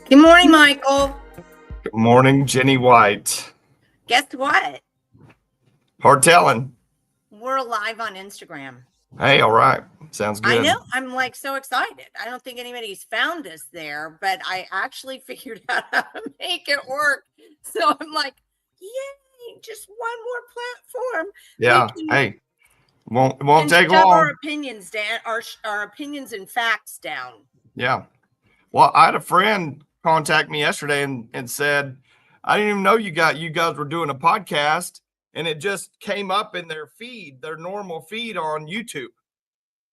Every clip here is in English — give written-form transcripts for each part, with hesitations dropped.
Good morning, Michael. Good morning, Jenny White. Guess what? Hard telling. We're live on Instagram. Hey, all right. Sounds good. I know. I'm like so excited. I don't think anybody's found us there, but I actually figured out how to make it work. So I'm like, yay, just one more platform. Yeah. Hey, won't take long. long. Our opinions down, our opinions and facts down. Yeah. Well, I had a friend contact me yesterday and said, I didn't even know you guys were doing a podcast, and it just came up in their feed, their normal feed on YouTube.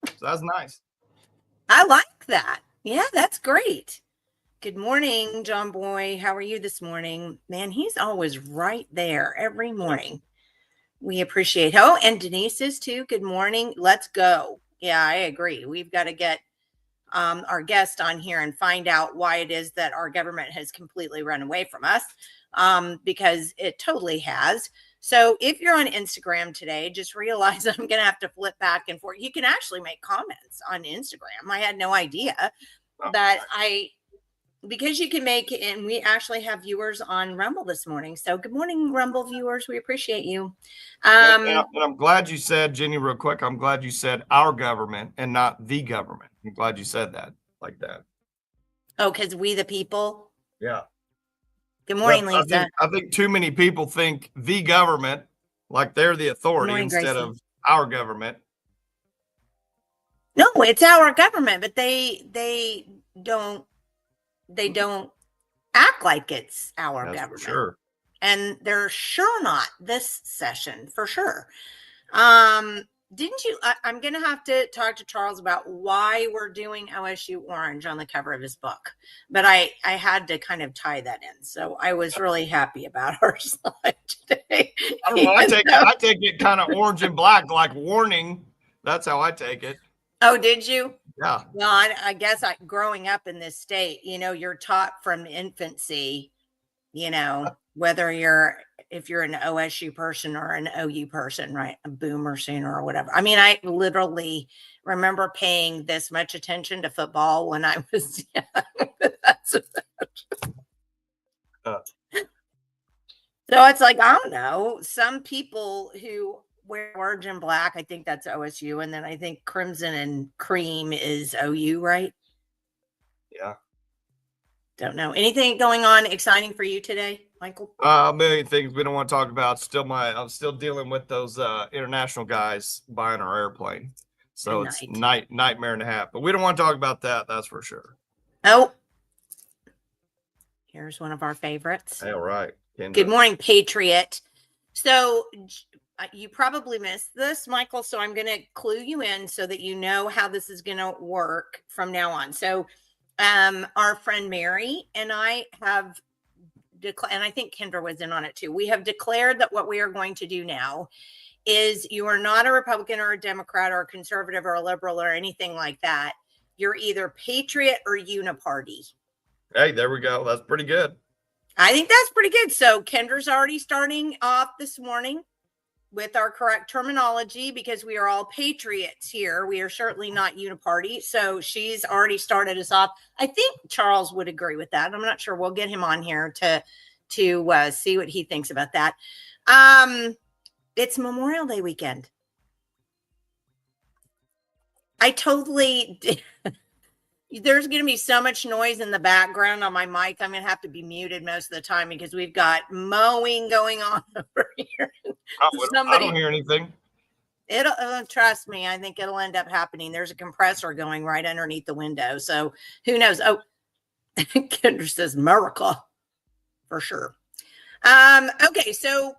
So that's nice. I like that. Yeah, that's great. Good morning, John Boy. How are you this morning? Man, he's always right there every morning. We appreciate. Oh, and Denise is too. Good morning. Let's go. Yeah, I agree. We've got to get our guest on here and find out why it is that our government has completely run away from us, because it totally has. So if you're on Instagram today, just realize I'm going to have to flip back and forth. You can actually make comments on Instagram. I had no idea that because you can make it, and we actually have viewers on Rumble this morning. So good morning, Rumble viewers. We appreciate you. And I'm glad you said, Jenny, real quick, I'm glad you said our government and not the government. I'm glad you said that like that. Oh, because we the people? Yeah. Good morning, Lisa. I think too many people think the government, like they're the authority instead of our government. No, it's our government, but they don't act like it's our government. For sure. And they're sure not this session, for sure. Didn't you? I'm going to have to talk to Charles about why we're doing OSU Orange on the cover of his book. But I had to kind of tie that in. So I was really happy about our slide today. I don't know. I take it kind of orange and black, like warning. That's how I take it. Oh, did you? Yeah. Well, I guess growing up in this state, you're taught from infancy, whether if you're an OSU person or an OU person, right? A boomer sooner or whatever. I mean, I literally remember paying this much attention to football when I was young. That's So it's like, I don't know, some people who wear orange and black, I think that's OSU. And then I think crimson and cream is OU, right? Yeah. Don't know. Anything going on exciting for you today, Michael? A million things we don't want to talk about. I'm still dealing with those international guys buying our airplane. So it's nightmare and a half. But we don't want to talk about that. That's for sure. Oh, here's one of our favorites. All right. Good morning, Patriot. So you probably missed this, Michael. So I'm going to clue you in so that you know how this is going to work from now on. So our friend Mary and I have declared, and I think Kendra was in on it too. We have declared that what we are going to do now is you are not a Republican or a Democrat or a conservative or a liberal or anything like that. You're either Patriot or Uniparty. Hey, there we go. That's pretty good. I think that's pretty good. So Kendra's already starting off this morning with our correct terminology because we are all patriots here. We are certainly not uniparty. So she's already started us off. I think Charles would agree with that. I'm not sure. We'll get him on here to see what he thinks about that. It's Memorial Day weekend. I totally there's going to be so much noise in the background on my mic. I'm going to have to be muted most of the time because we've got mowing going on over here. I don't hear anything. It'll trust me. I think it'll end up happening. There's a compressor going right underneath the window. So who knows? Oh, Kendra says America for sure. Okay. So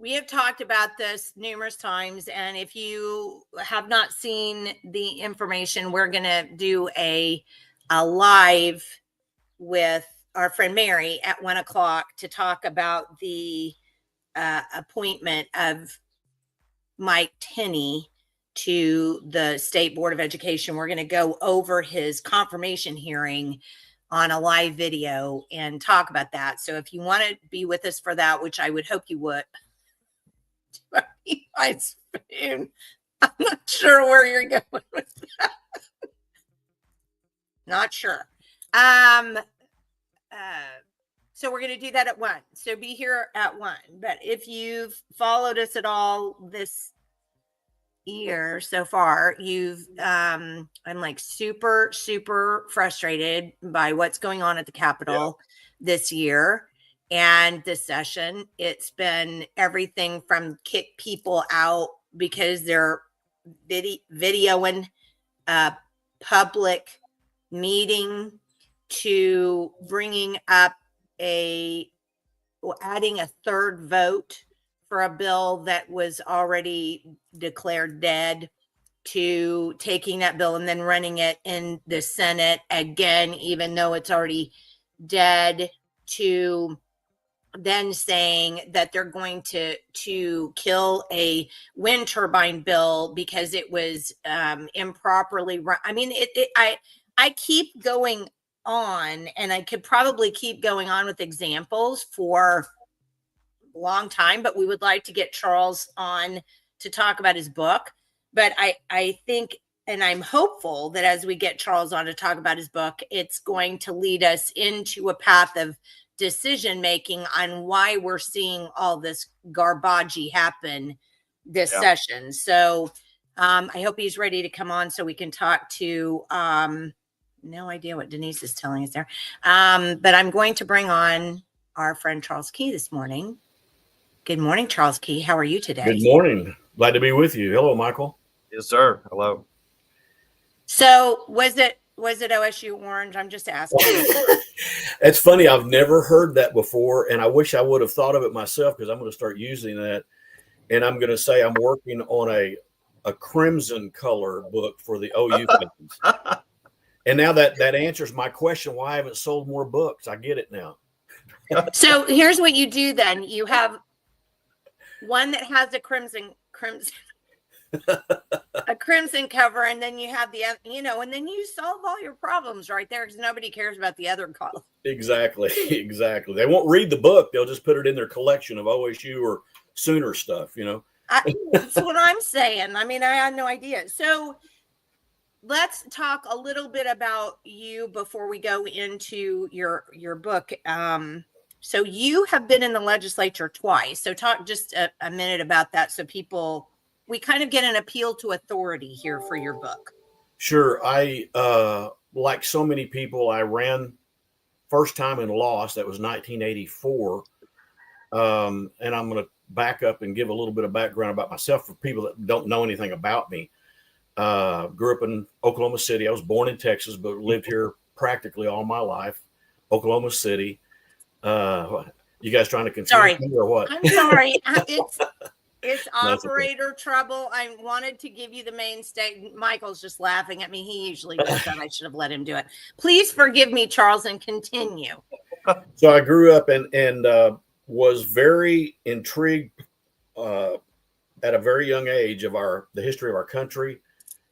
we have talked about this numerous times, and if you have not seen the information, we're going to do a live with our friend Mary at 1:00 to talk about the appointment of Mike Tenney to the State Board of Education. We're going to go over his confirmation hearing on a live video and talk about that. So if you want to be with us for that, which I would hope you would, my spoon. I'm not sure where you're going with that. Not sure. So we're going to do that at 1. So be here at 1. But if you've followed us at all this year so far, I'm like super frustrated by what's going on at the Capitol this year. And this session, it's been everything from kick people out because they're videoing a public meeting to bringing up adding a third vote for a bill that was already declared dead, to taking that bill and then running it in the Senate again, even though it's already dead, to then saying that they're going to kill a wind turbine bill because it was improperly run. I mean, I keep going on, and I could probably keep going on with examples for a long time, but we would like to get Charles on to talk about his book. But I think, and I'm hopeful that as we get Charles on to talk about his book, it's going to lead us into a path of decision making on why we're seeing all this garbage happen this session. So I hope he's ready to come on so we can talk to no idea what Denise is telling us there. But I'm going to bring on our friend Charles Key this morning. Good morning, Charles Key. How are you today? Good morning. Glad to be with you. Hello, Michael. Yes, sir. Hello. So was it OSU Orange? I'm just asking. It's funny. I've never heard that before, and I wish I would have thought of it myself because I'm going to start using that. And I'm going to say I'm working on a crimson color book for the OU fans. And now that answers my question, why I haven't sold more books. I get it now. So here's what you do then. You have one that has a crimson a crimson cover, and then you have the, and then you solve all your problems right there because nobody cares about the other color. Exactly. They won't read the book. They'll just put it in their collection of OSU or Sooner stuff, That's what I'm saying. I mean, I had no idea. So let's talk a little bit about you before we go into your book. So you have been in the legislature twice. So talk just a minute about that so we kind of get an appeal to authority here for your book. Sure. I, like so many people, I ran first time and lost. That was 1984. And I'm going to back up and give a little bit of background about myself for people that don't know anything about me. Grew up in Oklahoma City. I was born in Texas, but lived here practically all my life. Oklahoma City. You guys trying to confuse me or what? I'm sorry. It's operator trouble. I wanted to give you the main state. Michael's just laughing at me. He usually does that. I should have let him do it. Please forgive me, Charles, and continue. So I grew up and was very intrigued at a very young age of the history of our country,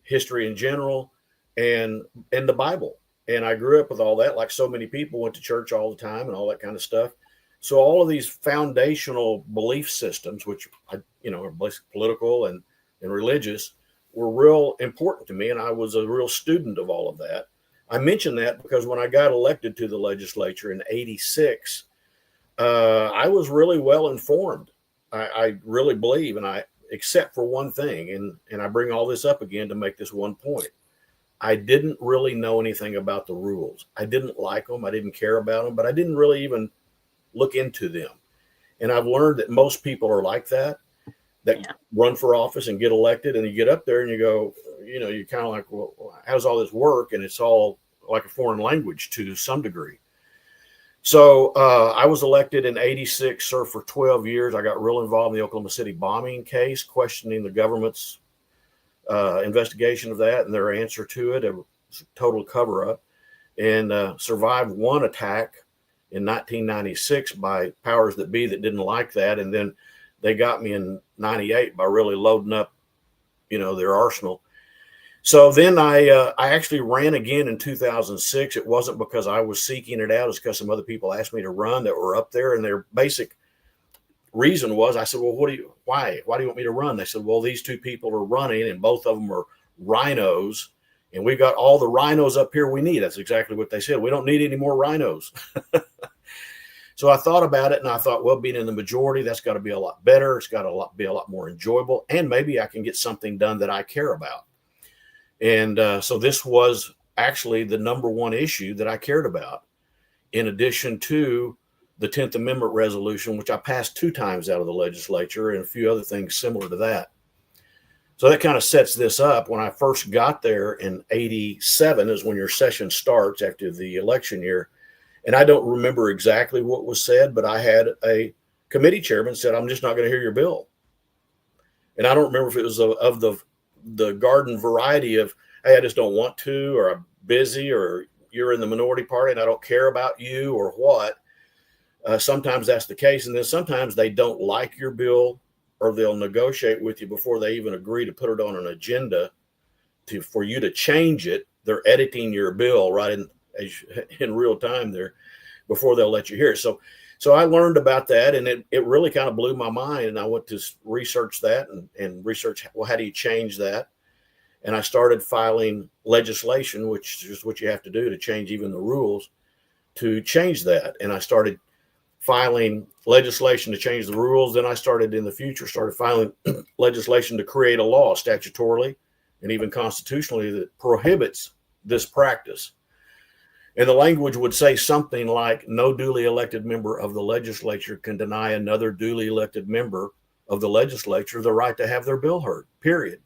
history in general, and the Bible. And I grew up with all that, like so many people, went to church all the time and all that kind of stuff. So all of these foundational belief systems, which are basically political and religious, were real important to me. And I was a real student of all of that. I mention that because when I got elected to the legislature in '86, I was really well informed. I really believe, except for one thing, and I bring all this up again to make this one point. I didn't really know anything about the rules. I didn't like them. I didn't care about them, but I didn't really even look into them. And I've learned that most people are like that run for office and get elected, and you get up there and you go, you're kind of like, well, how does all this work? And it's all like a foreign language to some degree. So I was elected in '86, served for 12 years. I got real involved in the Oklahoma City bombing case, questioning the government's investigation of that and their answer to it. It was a total cover up, and survived one attack in 1996 by powers that be that didn't like that. And then they got me in '98 by really loading up, their arsenal. So then I actually ran again in 2006. It wasn't because I was seeking it out. It's because some other people asked me to run that were up there. And their basic reason was, I said, well, why do you want me to run? They said, well, these two people are running and both of them are rhinos. And we got all the rhinos up here we need. That's exactly what they said. We don't need any more rhinos. So I thought about it and I thought, well, being in the majority, that's got to be a lot better. It's got to be a lot more enjoyable. And maybe I can get something done that I care about. And so this was actually the number one issue that I cared about, in addition to the 10th Amendment resolution, which I passed 2 times out of the legislature, and a few other things similar to that. So that kind of sets this up. When I first got there in '87 is when your session starts after the election year. And I don't remember exactly what was said, but I had a committee chairman said, I'm just not going to hear your bill. And I don't remember if it was of the garden variety of, hey, I just don't want to, or I'm busy, or you're in the minority party and I don't care about you, or what. Sometimes that's the case. And then sometimes they don't like your bill, or they'll negotiate with you before they even agree to put it on an agenda for you to change it. They're editing your bill right in real time there before they'll let you hear it. So I learned about that, and it really kind of blew my mind. And I went to research that and research, well, how do you change that? And I started filing legislation, which is what you have to do to change even the rules, to change that. And I started filing legislation to change the rules. Then I started filing legislation to create a law statutorily and even constitutionally that prohibits this practice. And the language would say something like, no duly elected member of the legislature can deny another duly elected member of the legislature the right to have their bill heard, period.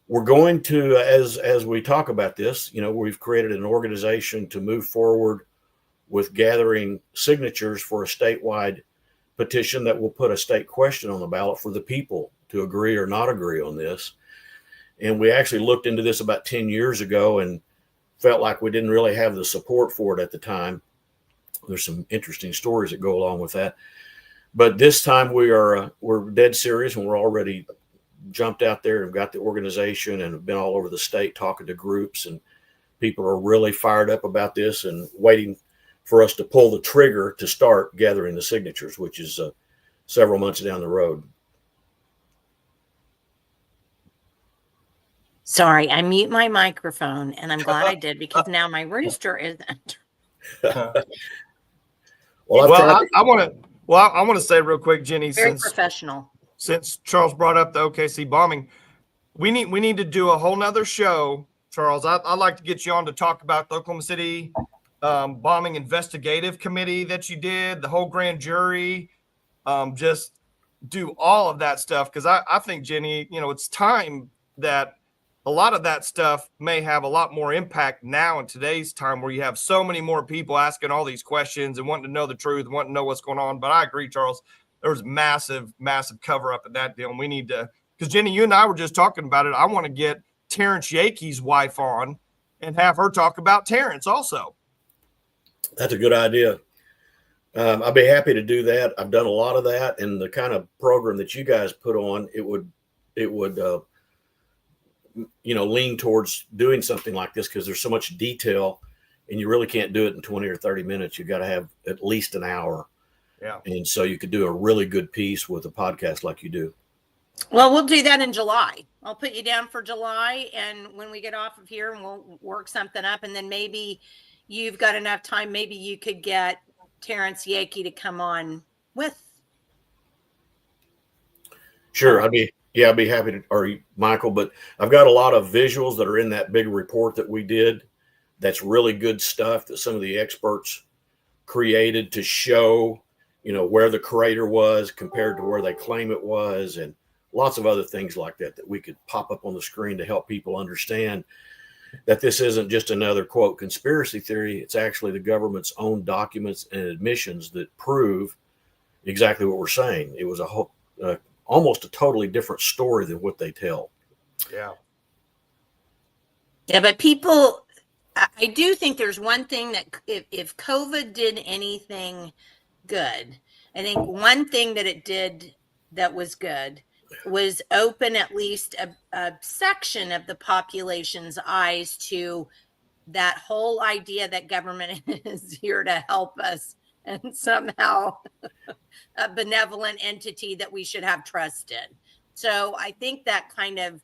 We're going to, as we talk about this, we've created an organization to move forward with gathering signatures for a statewide petition that will put a state question on the ballot for the people to agree or not agree on this. And we actually looked into this about 10 years ago and felt like we didn't really have the support for it at the time. There's some interesting stories that go along with that. But this time we're dead serious, and we're already jumped out there and got the organization and have been all over the state talking to groups, and people are really fired up about this and waiting for us to pull the trigger to start gathering the signatures, which is several months down the road. Sorry, I mute my microphone, and I'm glad I did, because now my rooster isn't. I want to say real quick, Jenny, Very professional. Since Charles brought up the OKC bombing, we need to do a whole nother show, Charles. I'd like to get you on to talk about the Oklahoma City bombing investigative committee that you did, the whole grand jury, just do all of that stuff. Because I think, Jenny, it's time that a lot of that stuff may have a lot more impact now in today's time, where you have so many more people asking all these questions and wanting to know the truth, and wanting to know what's going on. But I agree, Charles, there's massive cover up in that deal. And we need to, because Jenny, you and I were just talking about it. I want to get Terrence Yakee's wife on and have her talk about Terrence also. That's a good idea. I'd be happy to do that. I've done a lot of that, and the kind of program that you guys put on, it would lean towards doing something like this because there's so much detail and you really can't do it in 20 or 30 minutes. You've got to have at least an hour. Yeah. And so you could do a really good piece with a podcast like you do. Well, we'll do that in July. I'll put you down for July. And when we get off of here, and we'll work something up. And then maybe you've got enough time. Maybe you could get Terrence Yakey to come on with. Sure. I'd be happy to, or Michael, but I've got a lot of visuals that are in that big report that we did. That's really good stuff that some of the experts created to show, where the crater was compared to where they claim it was, and lots of other things like that we could pop up on the screen to help people understand that this isn't just another, quote, conspiracy theory. It's actually the government's own documents and admissions that prove exactly what we're saying. It was almost a totally different story than what they tell. Yeah. Yeah, but people, I do think there's one thing that if COVID did anything good, I think one thing that it did that was good was open at least a section of the population's eyes to that whole idea that government is here to help us and somehow a benevolent entity that we should have trust in. So I think that kind of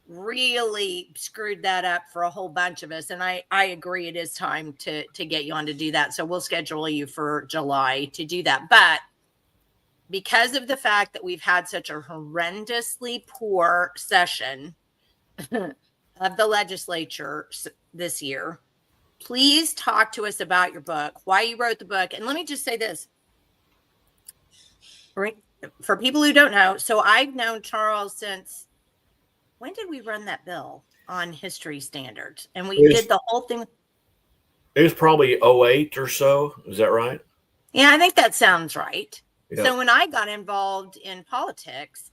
really screwed that up for a whole bunch of us. And I agree it is time to get you on to do that. So we'll schedule you for July to do that. But because of the fact that we've had such a horrendously poor session of the legislature this year, please talk to us about your book, why you wrote the book. And let me just say this. For people who don't know, so I've known Charles since, when did we run that bill on history standards? And we did the whole thing. It was probably 08 or so. Is that right? Yeah, I think that sounds right. Yeah. So when I got involved in politics,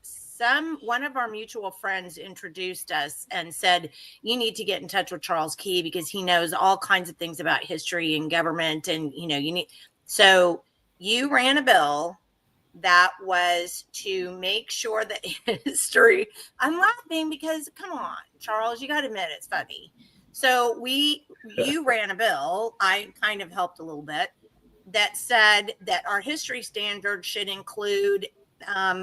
one of our mutual friends introduced us and said, you need to get in touch with Charles Key because he knows all kinds of things about history and government. And, so you ran a bill that was to make sure that history, I'm laughing because come on, Charles, you got to admit it's funny. So you ran a bill, I kind of helped a little bit, that said that our history standard should include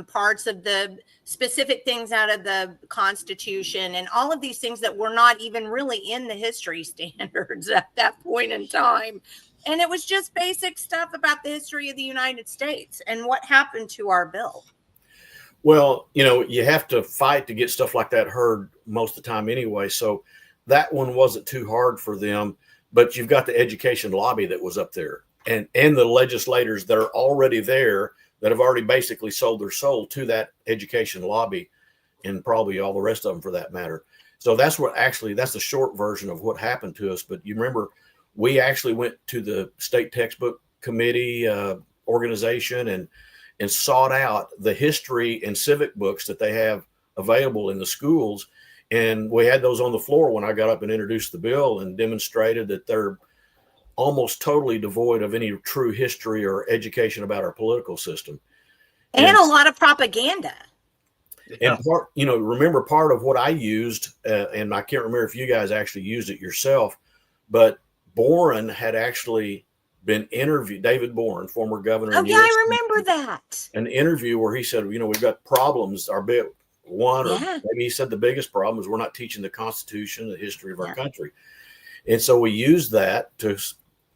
parts of the specific things out of the Constitution and all of these things that were not even really in the history standards at that point in time. And it was just basic stuff about the history of the United States and what happened to our bill. Well, you have to fight to get stuff like that heard most of the time anyway. So that one wasn't too hard for them, but you've got the education lobby that was up there and the legislators that are already there that have already basically sold their soul to that education lobby and probably all the rest of them for that matter. So that's the short version of what happened to us. But you remember, we actually went to the state textbook committee organization and sought out the history and civic books that they have available in the schools. And we had those on the floor when I got up and introduced the bill and demonstrated that they're almost totally devoid of any true history or education about our political system. And a lot of propaganda. And remember part of what I used, and I can't remember if you guys actually used it yourself, but Boren had actually been interviewed, David Boren, former governor. Oh, yeah, I remember that. An interview where he said, we've got problems. Our big one, or maybe he said the biggest problem is we're not teaching the Constitution, the history of our country. And so we used that to,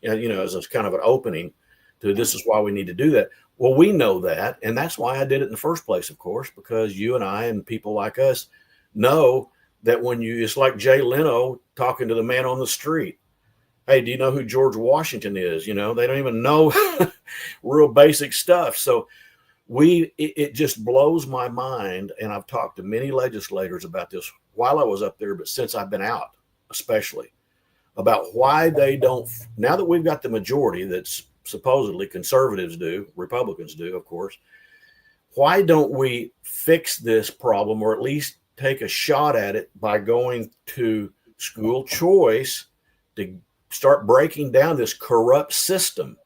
as a kind of an opening to this is why we need to do that. Well, we know that. And that's why I did it in the first place, of course, because you and I and people like us know that it's like Jay Leno talking to the man on the street. Hey, do you know who George Washington is? They don't even know real basic stuff. So it just blows my mind. And I've talked to many legislators about this while I was up there, but since I've been out, especially about why they don't, now that we've got the majority that's supposedly conservatives do, Republicans do, of course, why don't we fix this problem or at least take a shot at it by going to school choice to start breaking down this corrupt system?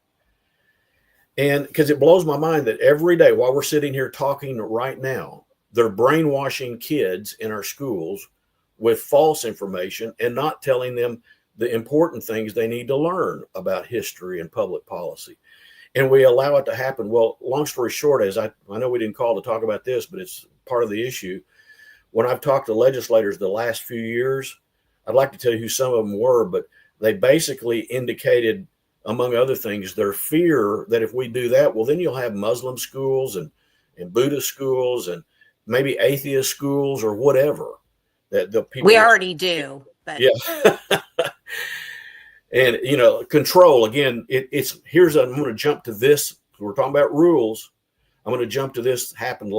And because it blows my mind that every day while we're sitting here talking right now, they're brainwashing kids in our schools with false information and not telling them the important things they need to learn about history and public policy. And we allow it to happen. Well, long story short, as I know we didn't call to talk about this, but it's part of the issue. When I've talked to legislators the last few years, I'd like to tell you who some of them were, but they basically indicated, among other things, their fear that if we do that, well, then you'll have Muslim schools and Buddhist schools and maybe atheist schools or whatever. That the people we already do, but yeah. And control again. I'm going to jump to this. We're talking about rules. I'm going to jump to this. Happened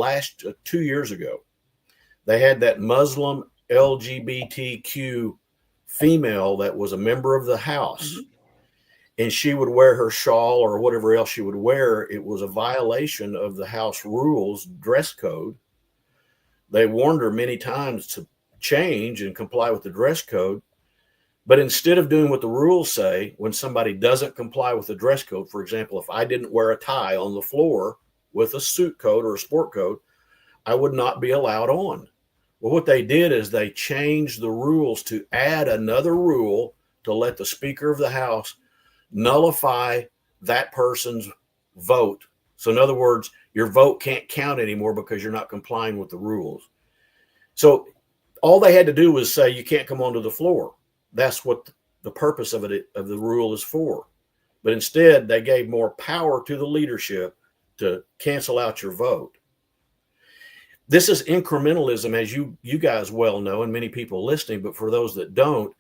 2 years ago. They had that Muslim LGBTQ female that was a member of the House, mm-hmm. and she would wear her shawl or whatever else she would wear. It was a violation of the House rules, dress code. They warned her many times to change and comply with the dress code. But instead of doing what the rules say, when somebody doesn't comply with the dress code, for example, if I didn't wear a tie on the floor with a suit coat or a sport coat, I would not be allowed on. Well, what they did is they changed the rules to add another rule to let the Speaker of the House nullify that person's vote. So in other words, your vote can't count anymore because you're not complying with the rules. So all they had to do was say, you can't come onto the floor. That's what the purpose of the rule is for. But instead, they gave more power to the leadership to cancel out your vote. This is incrementalism, as you guys well know, and many people listening, but for those that don't,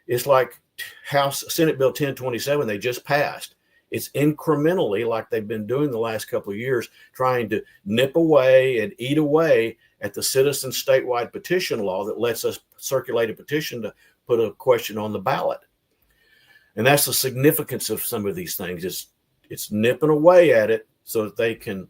it's like Senate Bill 1027 they just passed. It's incrementally, like they've been doing the last couple of years, trying to nip away and eat away at the citizen statewide petition law that lets us circulate a petition to put a question on the ballot. And that's the significance of some of these things. It's nipping away at it so that they can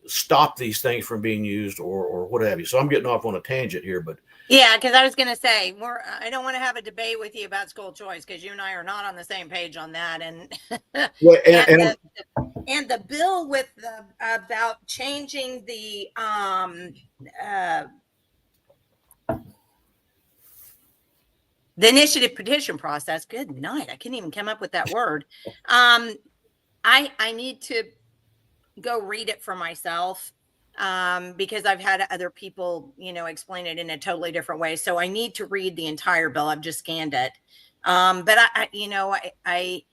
stop these things from being used or what have you. So I'm getting off on a tangent here, but yeah, because I was going to say I don't want to have a debate with you about school choice because you and I are not on the same page on that. And well, and the bill with about changing the initiative petition process. Good night. I couldn't even come up with that word. I need to go read it for myself because I've had other people, explain it in a totally different way. So I need to read the entire bill. I've just scanned it. But I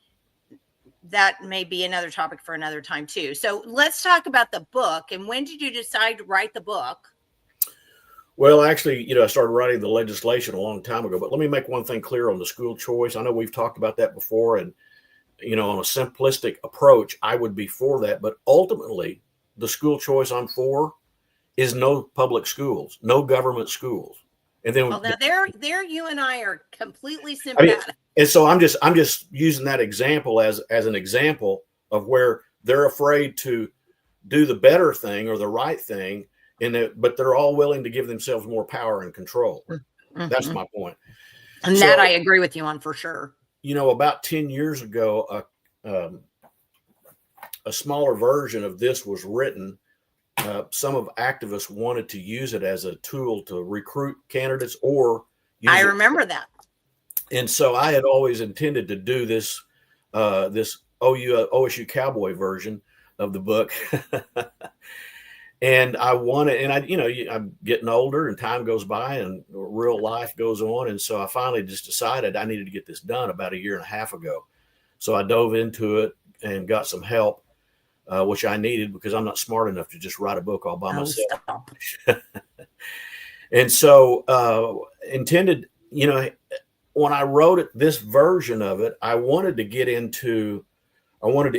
that may be another topic for another time too. So let's talk about the book. And when did you decide to write the book? Well, actually, I started writing the legislation a long time ago, but let me make one thing clear on the school choice. I know we've talked about that before, and on a simplistic approach, I would be for that. But ultimately, the school choice I'm for is no public schools, no government schools. And then now there you and I are completely sympathetic. And so I'm just using that example as an example of where they're afraid to do the better thing or the right thing, but they're all willing to give themselves more power and control. Mm-hmm. That's my point. And that I agree with you on for sure. About 10 years ago, a smaller version of this was written. Some of activists wanted to use it as a tool to recruit candidates or use I remember that. And so I had always intended to do this OSU Cowboy version of the book. And I wanted, and I'm getting older and time goes by and real life goes on. And so I finally just decided I needed to get this done about 1.5 years ago. So I dove into it and got some help, which I needed because I'm not smart enough to just write a book all by myself. And so intended, when I wrote it, this version of it, I wanted to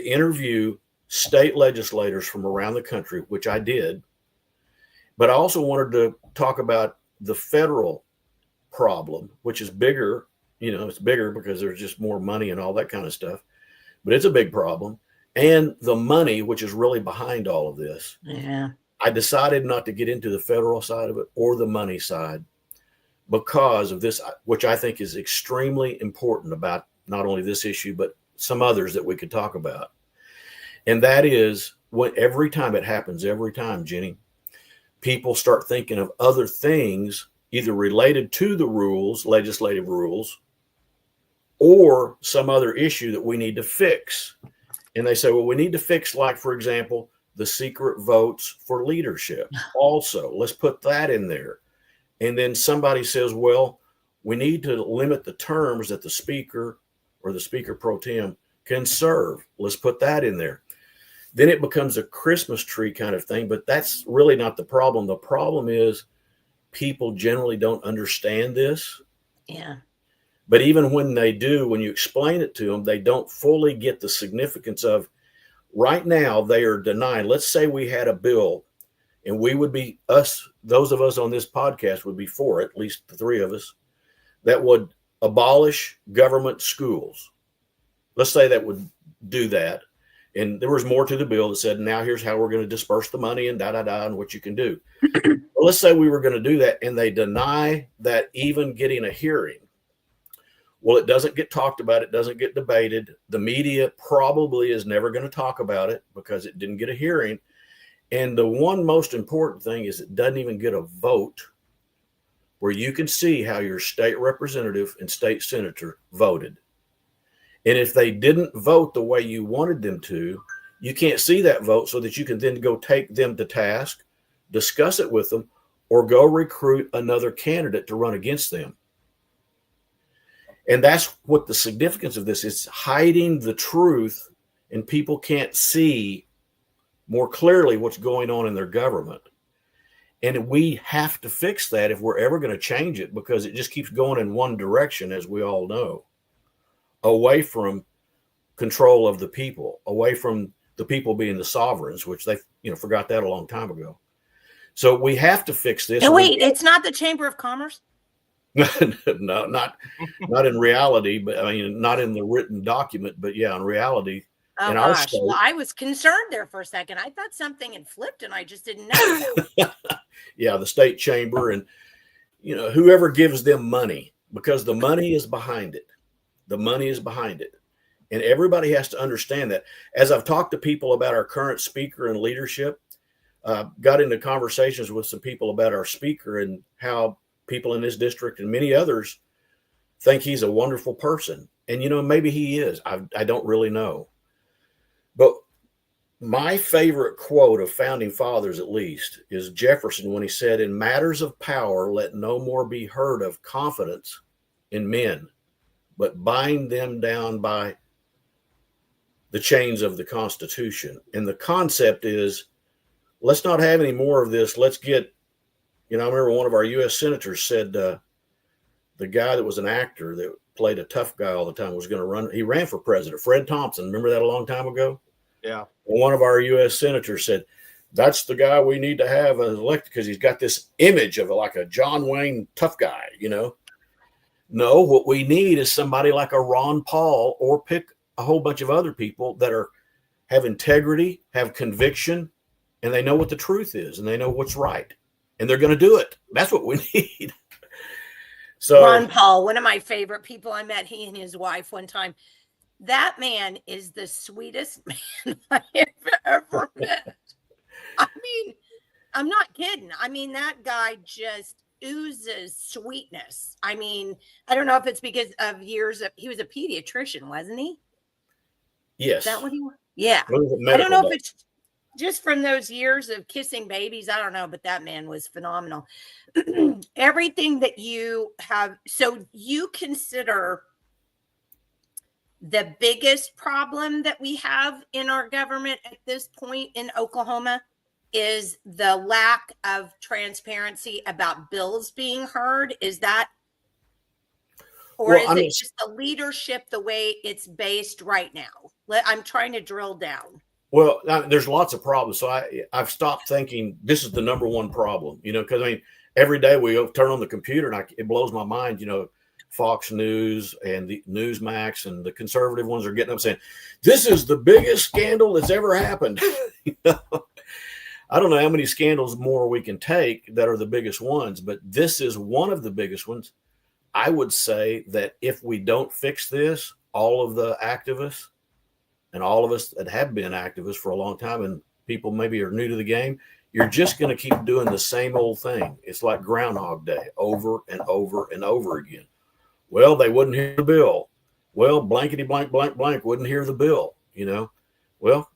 interview state legislators from around the country, which I did. But I also wanted to talk about the federal problem, which is bigger. It's bigger because there's just more money and all that kind of stuff. But it's a big problem. And the money, which is really behind all of this. Yeah. I decided not to get into the federal side of it or the money side because of this, which I think is extremely important about not only this issue, but some others that we could talk about. And that is every time it happens, Jenny, people start thinking of other things, either related to the rules, legislative rules, or some other issue that we need to fix. And they say, well, we need to fix, like, for example, the secret votes for leadership. Also, let's put that in there. And then somebody says, well, we need to limit the terms that the speaker or the speaker pro tem can serve. Let's put that in there. Then it becomes a Christmas tree kind of thing, but that's really not the problem. The problem is people generally don't understand this. Yeah. But even when they do, when you explain it to them, they don't fully get the significance of right now. They are denying. Let's say we had a bill and we would be those of us on this podcast would be for it, at least the three of us, that would abolish government schools. Let's say that would do that. And there was more to the bill that said, now here's how we're going to disperse the money and and what you can do. Well, let's say we were going to do that and they deny that even getting a hearing. Well, it doesn't get talked about. It doesn't get debated. The media probably is never going to talk about it because it didn't get a hearing. And the one most important thing is it doesn't even get a vote where you can see how your state representative and state senator voted. And if they didn't vote the way you wanted them to, you can't see that vote so that you can then go take them to task, discuss it with them, or go recruit another candidate to run against them. And that's what the significance of this is, hiding the truth, and people can't see more clearly what's going on in their government. And we have to fix that if we're ever going to change it, because it just keeps going in one direction, as we all know, away from control of the people, away from the people being the sovereigns, which they forgot that a long time ago. So we have to fix this. No, wait, it's not the Chamber of Commerce? No, not in reality, but I mean, not in the written document, but yeah, in reality. Oh in our gosh, state, well, I was concerned there for a second. I thought something had flipped and I just didn't know. Yeah, the state chamber and whoever gives them money, because the money is behind it. The money is behind it. And everybody has to understand that. As I've talked to people about our current speaker and leadership, got into conversations with some people about our speaker and how people in this district and many others think he's a wonderful person. And, maybe he is. I don't really know. But my favorite quote of founding fathers, at least, is Jefferson when he said, "In matters of power, let no more be heard of confidence in men, but bind them down by the chains of the Constitution." And the concept is, let's not have any more of this. Let's get, I remember one of our U.S. senators said the guy that was an actor that played a tough guy all the time was going to run. He ran for president. Fred Thompson. Remember that a long time ago? Yeah. And one of our U.S. senators said, that's the guy we need to have elected because he's got this image of like a John Wayne tough guy, No, what we need is somebody like a Ron Paul, or pick a whole bunch of other people that have integrity, have conviction, and they know what the truth is and they know what's right. And they're going to do it. That's what we need. So Ron Paul, one of my favorite people. I met he and his wife one time. That man is the sweetest man I have ever met. I mean, I'm not kidding. I mean, that guy just oozes sweetness. I mean, I don't know if it's because of years of, he was a pediatrician, wasn't he? Yes. Is that what he was? Yeah. I don't know if it's just from those years of kissing babies. I don't know, but that man was phenomenal. Everything that you have. So you consider the biggest problem that we have in our government at this point in Oklahoma is the lack of transparency about bills being heard. Is that, or is it just the leadership, the way it's based right now? I'm trying to drill down. Well, there's lots of problems. So I've stopped thinking this is the number one problem, because I mean, every day we turn on the computer and it blows my mind, Fox News and the Newsmax and the conservative ones are getting up saying, this is the biggest scandal that's ever happened. I don't know how many scandals more we can take that are the biggest ones, but this is one of the biggest ones. I would say that if we don't fix this, all of the activists and all of us that have been activists for a long time and people maybe are new to the game, you're just going to keep doing the same old thing. It's like Groundhog Day over and over and over again. Well, they wouldn't hear the bill. Well, blankety blank, blank, blank wouldn't hear the bill, you know. Well,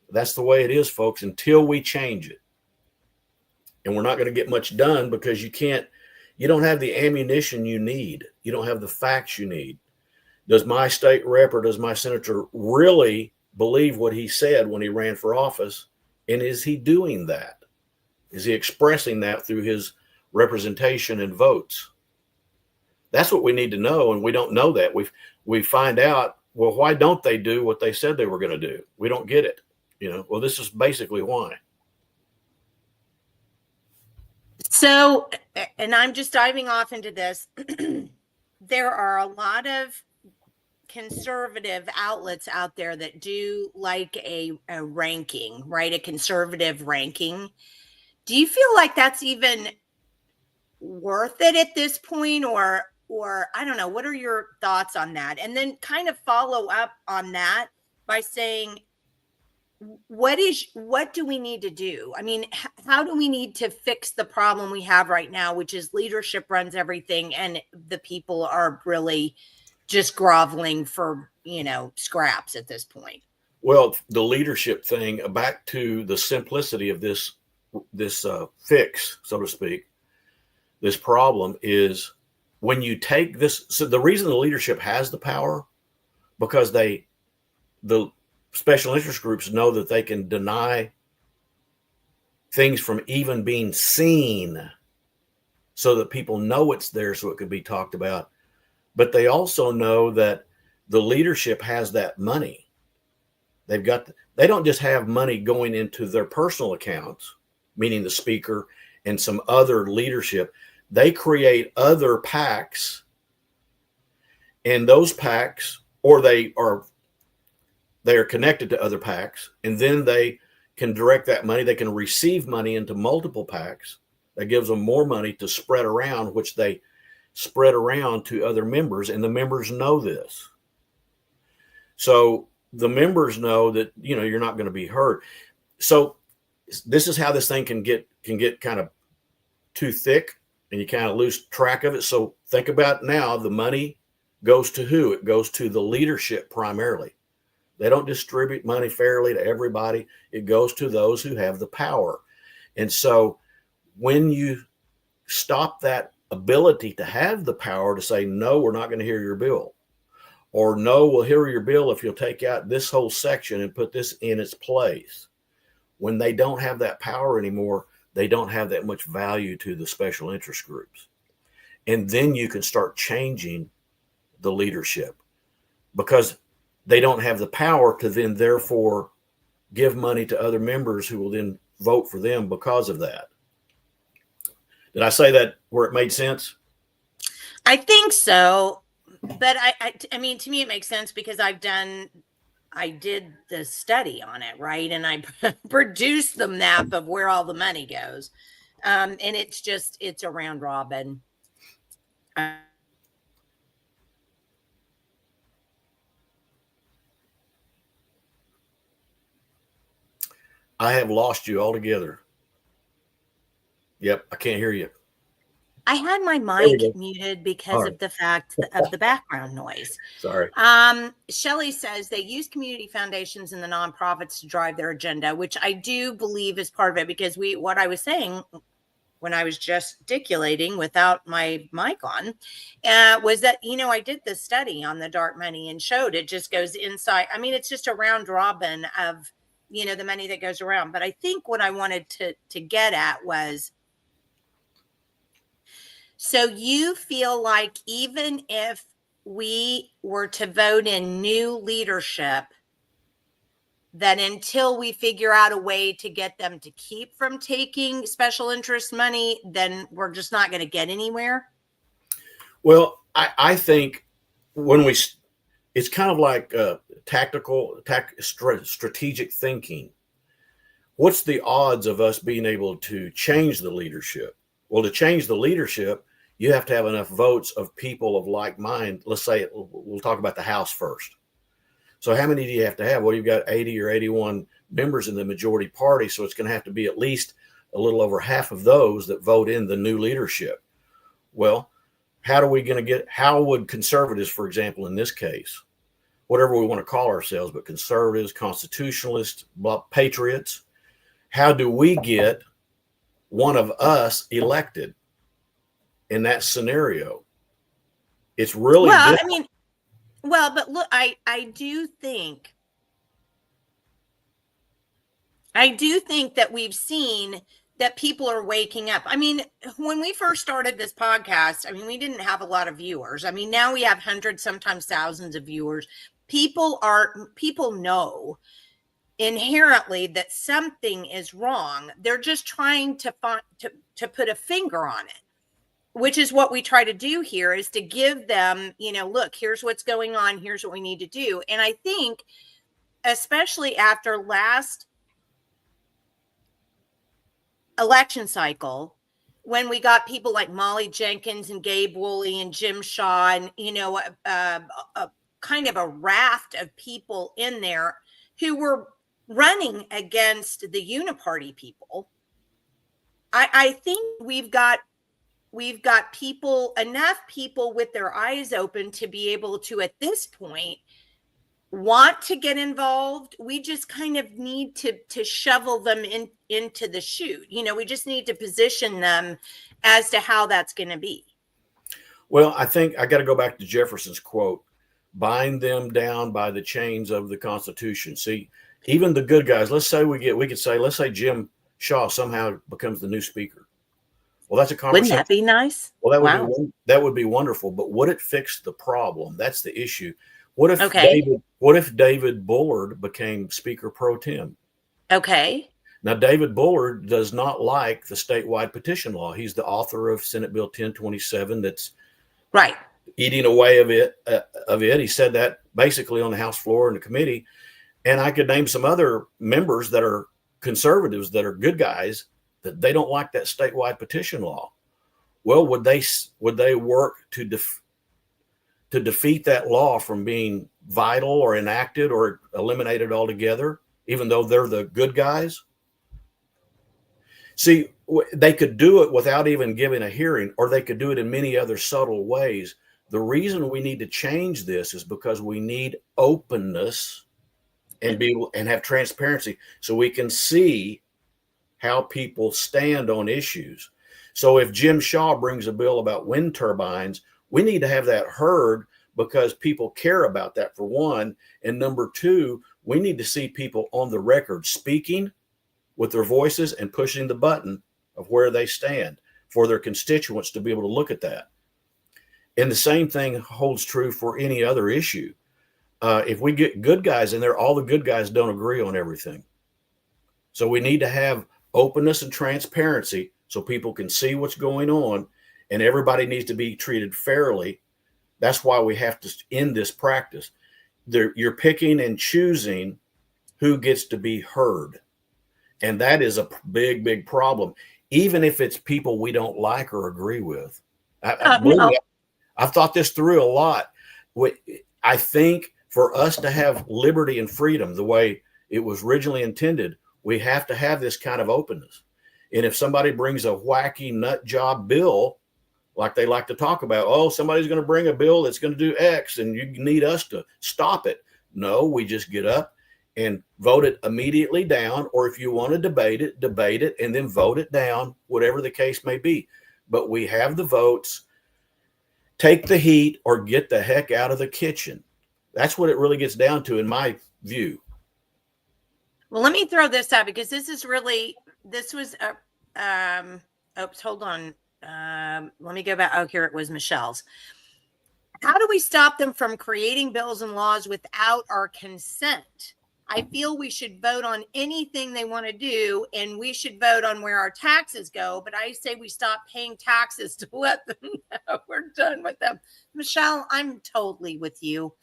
that's the way it is, folks, until we change it. And we're not going to get much done because you don't have the ammunition you need. You don't have the facts you need. Does my state rep or does my senator really believe what he said when he ran for office? And is he doing that? Is he expressing that through his representation and votes? That's what we need to know. And we don't know that. We find out, well, why don't they do what they said they were going to do? We don't get it. You know, well, this is basically why. So, and I'm just diving off into this. There are a lot of conservative outlets out there that do like a ranking, right? A conservative ranking. Do you feel like that's even worth it at this point, or I don't know, what are your thoughts on that? And then kind of follow up on that by saying, what do we need to do? I mean, how do we need to fix the problem we have right now, which is leadership runs everything and the people are really just groveling for, scraps at this point? Well, the leadership thing, back to the simplicity of this fix, so to speak, this problem is when you take this. So the reason the leadership has the power, because the special interest groups know that they can deny things from even being seen so that people know it's there so it can be talked about. But they also know that the leadership has that money. They don't just have money going into their personal accounts, meaning the speaker and some other leadership. They create other PACs, and those PACs, or they are connected to other PACs, and then they can direct that money. They can receive money into multiple PACs. That gives them more money to spread around, which they spread around to other members, and the members know this. So the members know that, you're not going to be hurt. So this is how this thing can get kind of too thick, and you kind of lose track of it. So think about now, the money goes to who? It goes to the leadership primarily. They don't distribute money fairly to everybody. It goes to those who have the power. And so when you stop that ability to have the power to say, no, we're not going to hear your bill, or no, we'll hear your bill if you'll take out this whole section and put this in its place. When they don't have that power anymore, they don't have that much value to the special interest groups. And then you can start changing the leadership, because they don't have the power to then therefore give money to other members who will then vote for them because of that. Did I say that where it made sense? I think so. But I mean, to me, it makes sense because I did the study on it, right? And I produced the map of where all the money goes. And it's a round robin. I have lost you altogether. Yep, I can't hear you. I had my mic muted because of the fact of the background noise. Sorry. Shelley says they use community foundations and the nonprofits to drive their agenda, which I do believe is part of it, because what I was saying when I was gesticulating without my mic on was that, I did this study on the dark money and showed it just goes inside. I mean, it's just a round robin of, the money that goes around. But I think what I wanted to get at was, so you feel like even if we were to vote in new leadership, that until we figure out a way to get them to keep from taking special interest money, then we're just not going to get anywhere? Well, I think it's kind of like strategic thinking. What's the odds of us being able to change the leadership? Well, to change the leadership, you have to have enough votes of people of like mind. Let's say we'll talk about the House first. So how many do you have to have? Well, you've got 80 or 81 members in the majority party. So it's going to have to be at least a little over half of those that vote in the new leadership. Well, how would conservatives, for example, in this case, whatever we want to call ourselves, but conservatives, constitutionalists, patriots, how do we get one of us elected in that scenario? It's really well, difficult. I mean, well, but look, I do think that we've seen that people are waking up. I mean, when we first started this podcast, I mean, we didn't have a lot of viewers. I mean, now we have hundreds, sometimes thousands of viewers. People know inherently that something is wrong. They're just trying to put a finger on it, which is what we try to do here, is to give them, look, here's what's going on. Here's what we need to do. And I think, especially after last election cycle, when we got people like Molly Jenkins and Gabe Woolley and Jim Shaw and, a kind of a raft of people in there who were running against the uniparty people. I think we've got enough people with their eyes open to be able to, at this point, want to get involved. We just kind of need to shovel them into the chute. We just need to position them as to how that's going to be. Well, I think I got to go back to Jefferson's quote, bind them down by the chains of the Constitution. See, even the good guys, let's say Jim Shaw somehow becomes the new speaker. Well, that's a conversation. Wouldn't that be nice? Well, that would be wonderful. But would it fix the problem? That's the issue. What if David Bullard became Speaker pro tem? Okay. Now, David Bullard does not like the statewide petition law. He's the author of Senate Bill 1027 that's right eating away of it. He said that basically on the House floor in the committee. And I could name some other members that are conservatives that are good guys that they don't like that statewide petition law. Well, would they work to defeat that law from being vital or enacted or eliminated altogether, even though they're the good guys? See, they could do it without even giving a hearing, or they could do it in many other subtle ways. The reason we need to change this is because we need openness and have transparency so we can see how people stand on issues. So if Jim Shaw brings a bill about wind turbines, we need to have that heard because people care about that, for one. And number two, we need to see people on the record speaking with their voices and pushing the button of where they stand for their constituents to be able to look at that. And the same thing holds true for any other issue. If we get good guys in there, all the good guys don't agree on everything. So we need to have openness and transparency so people can see what's going on, and everybody needs to be treated fairly. That's why we have to end this practice. You're picking and choosing who gets to be heard. And that is a big, big problem, even if it's people we don't like or agree with. I've thought this through a lot. I think for us to have liberty and freedom the way it was originally intended, we have to have this kind of openness. And if somebody brings a wacky nut job bill, like they like to talk about, oh, somebody's going to bring a bill that's going to do X and you need us to stop it. No, we just get up and vote it immediately down. Or if you want to debate it and then vote it down, whatever the case may be. But we have the votes. Take the heat or get the heck out of the kitchen. That's what it really gets down to, in my view. Well, let me throw this out because this was hold on. Let me go back. Oh, here it was, Michelle's. How do we stop them from creating bills and laws without our consent? I feel we should vote on anything they want to do, and we should vote on where our taxes go. But I say we stop paying taxes to let them know we're done with them. Michelle, I'm totally with you.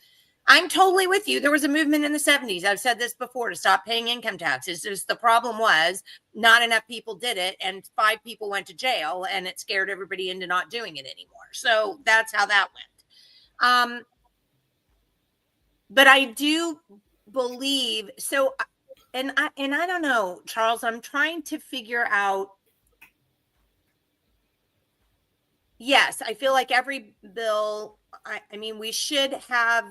There was a movement in the 70s. I've said this before, to stop paying income taxes. Just the problem was not enough people did it, and 5 people went to jail, and it scared everybody into not doing it anymore. So that's how that went. But I do believe so. And I don't know, Charles, I'm trying to figure out Yes, I feel like every bill, I mean, we should have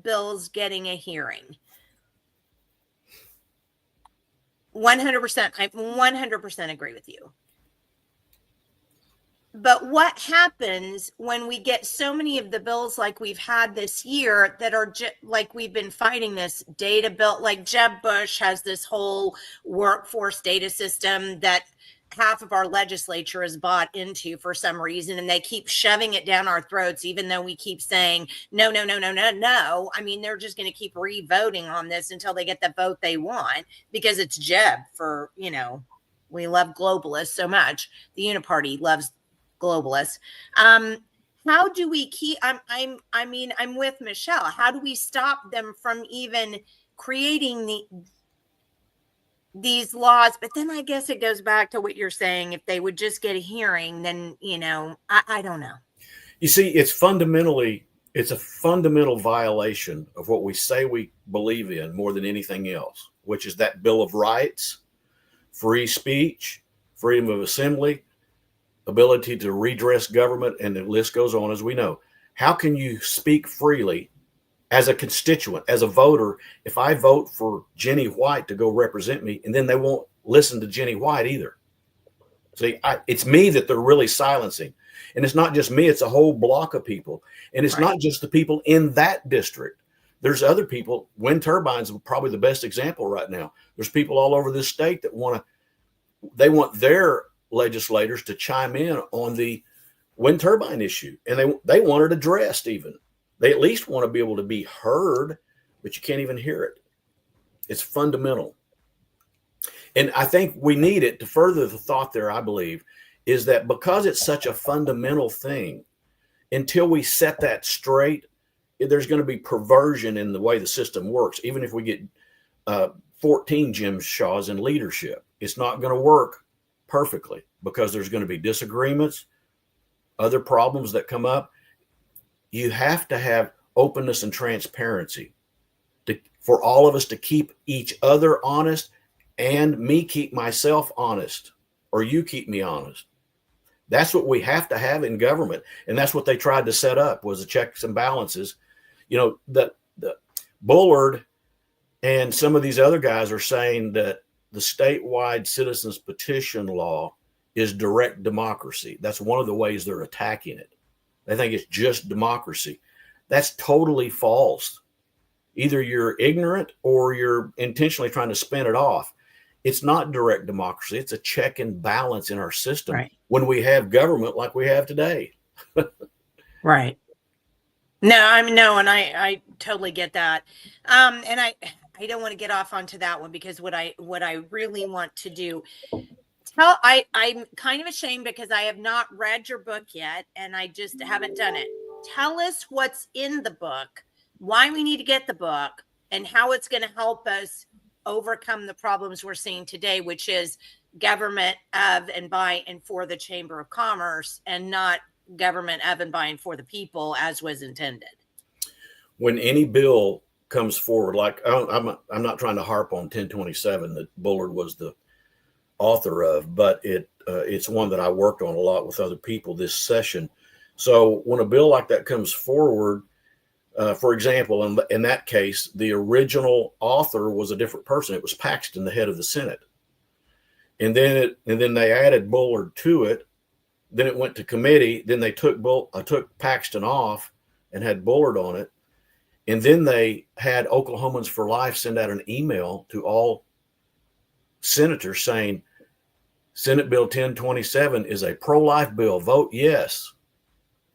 bills getting a hearing. 100%. I 100% agree with you. But what happens when we get so many of the bills like we've had this year that are like we've been fighting this data bill? Like Jeb Bush has this whole workforce data system that half of our legislature is bought into for some reason, and they keep shoving it down our throats, even though we keep saying no, no, no, no, no, no. I mean, they're just going to keep re-voting on this until they get the vote they want, because it's Jeb for, we love globalists so much. The Uniparty loves globalists. How do we keep, I'm with Michelle. How do we stop them from even creating these laws? But then I guess it goes back to what you're saying. If they would just get a hearing, then, I don't know. You see, it's a fundamental violation of what we say we believe in more than anything else, which is that Bill of Rights, free speech, freedom of assembly, ability to redress government, and the list goes on, as we know. How can you speak freely as a constituent, as a voter, if I vote for Jenny White to go represent me, and then they won't listen to Jenny White either? See, it's me that they're really silencing. And it's not just me, it's a whole block of people. And it's not just the people in that district. There's other people. Wind turbines are probably the best example right now. There's people all over this state that want their legislators to chime in on the wind turbine issue, and they want it addressed. Even they at least want to be able to be heard, but you can't even hear it. It's fundamental, and I think we need it to further the thought there. I believe is that because it's such a fundamental thing, until we set that straight, there's going to be perversion in the way the system works. Even if we get 14 Jim Shaws in leadership, it's not going to work perfectly, because there's going to be disagreements, other problems that come up. You have to have openness and transparency for all of us to keep each other honest, and me keep myself honest, or you keep me honest. That's what we have to have in government, and that's what they tried to set up, was the checks and balances. The Bullard and some of these other guys are saying that the statewide citizens petition law is direct democracy. That's one of the ways they're attacking it. They think it's just democracy. That's totally false. Either you're ignorant or you're intentionally trying to spin it off. It's not direct democracy. It's a check and balance in our system when we have government like we have today. Right. No, and I totally get that. And I don't want to get off onto that one, because what I really want to do, I'm kind of ashamed because I have not read your book yet, and I just haven't done it. Tell us what's in the book, why we need to get the book, and how it's going to help us overcome the problems we're seeing today, which is government of and by and for the Chamber of Commerce, and not government of and by and for the people as was intended. When any bill comes forward, like I'm not trying to harp on 1027 that Bullard was the author of, but it's one that I worked on a lot with other people this session. So when a bill like that comes forward, for example, in that case, the original author was a different person. It was Paxton, the head of the Senate, and then they added Bullard to it. Then it went to committee. Then they took Paxton off and had Bullard on it. And then they had Oklahomans for Life send out an email to all senators saying, Senate Bill 1027 is a pro-life bill. Vote yes.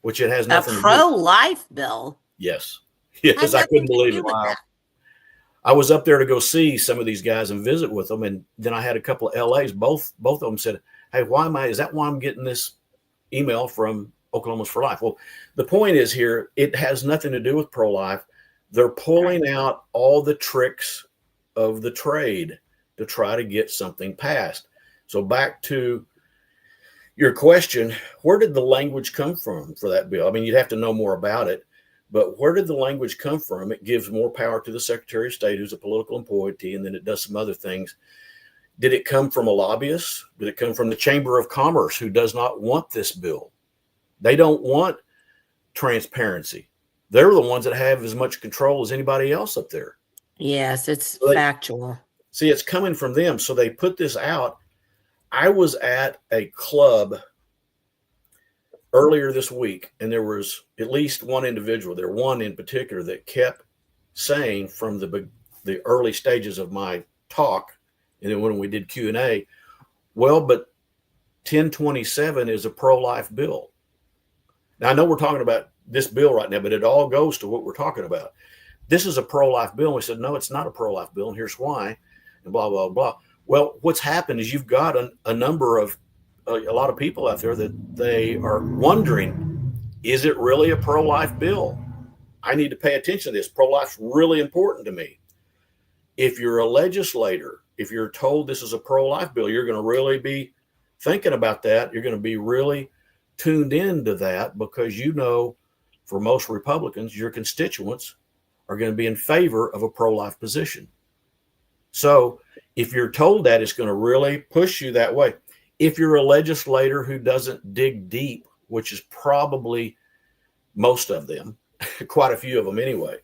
Which it has nothing to do. A pro-life bill? Yes. Yes, I couldn't believe it. Wow. I was up there to go see some of these guys and visit with them. And then I had a couple of LAs. Both of them said, hey, is that why I'm getting this email from Oklahomans for Life? Well, the point is here, it has nothing to do with pro-life. They're pulling out all the tricks of the trade to try to get something passed. So back to your question, where did the language come from for that bill? I mean, you'd have to know more about it, but where did the language come from? It gives more power to the Secretary of State, who's a political appointee, and then it does some other things. Did it come from a lobbyist? Did it come from the Chamber of Commerce, who does not want this bill? They don't want transparency. They're the ones that have as much control as anybody else up there. Yes, it's So factual. see, it's coming from them. So they put this out. I was at a club earlier this week, and there was at least one individual there, one in particular, that kept saying from the early stages of my talk, and then when we did Q&A, well, but 1027 is a pro-life bill. Now, I know we're talking about this bill right now, but it all goes to what we're talking about. This is a pro-life bill. And we said, no, it's not a pro-life bill, and here's why, and blah, blah, blah. Well, what's happened is you've got a number of, a lot of people out there that they are wondering, is it really a pro-life bill? I need to pay attention to this. Pro-life's really important to me. If you're a legislator, if you're told this is a pro-life bill, you're going to really be thinking about that. You're going to be really tuned into that, because you know, for most Republicans, your constituents are going to be in favor of a pro-life position. So if you're told that, it's going to really push you that way. If you're a legislator who doesn't dig deep, which is probably most of them, quite a few of them anyway.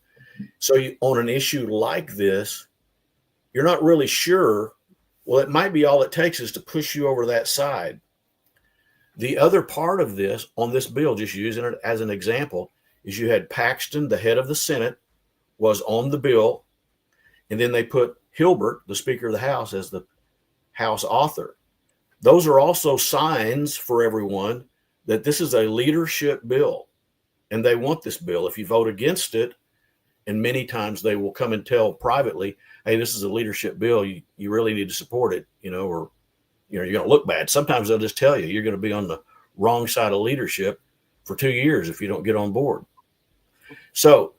So on an issue like this, you're not really sure. Well, it might be all it takes is to push you over that side. The other part of this, on this bill, just using it as an example, is you had Paxton, the head of the Senate, was on the bill, and then they put Hilbert, the Speaker of the House, as the House author. Those are also signs for everyone that this is a leadership bill, and they want this bill. If you vote against it, and many times they will come and tell privately, hey, this is a leadership bill, you really need to support it, or you're going to look bad. Sometimes they'll just tell you you're going to be on the wrong side of leadership for 2 years if you don't get on board. So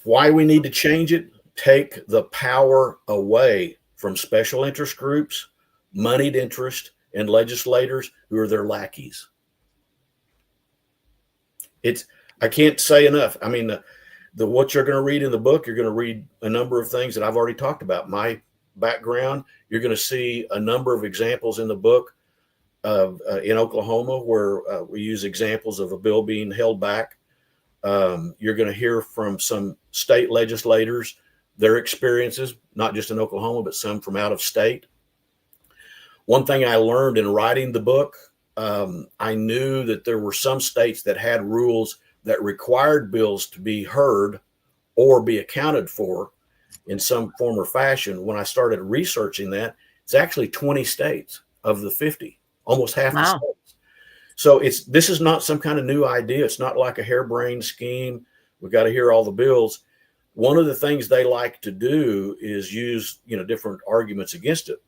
why we need to change it? Take the power away from special interest groups, moneyed interest, and legislators who are their lackeys. I can't say enough. I mean, what you're going to read in the book, you're going to read a number of things that I've already talked about. My background, you're going to see a number of examples in the book of in Oklahoma where we use examples of a bill being held back. You're going to hear from some state legislators, their experiences, not just in Oklahoma, but some from out of state. One thing I learned in writing the book, I knew that there were some states that had rules that required bills to be heard or be accounted for in some form or fashion. When I started researching that, it's actually 20 states of the 50, almost half the states. So this is not some kind of new idea. It's not like a harebrained scheme. We've got to hear all the bills. One of the things they like to do is use, different arguments against it.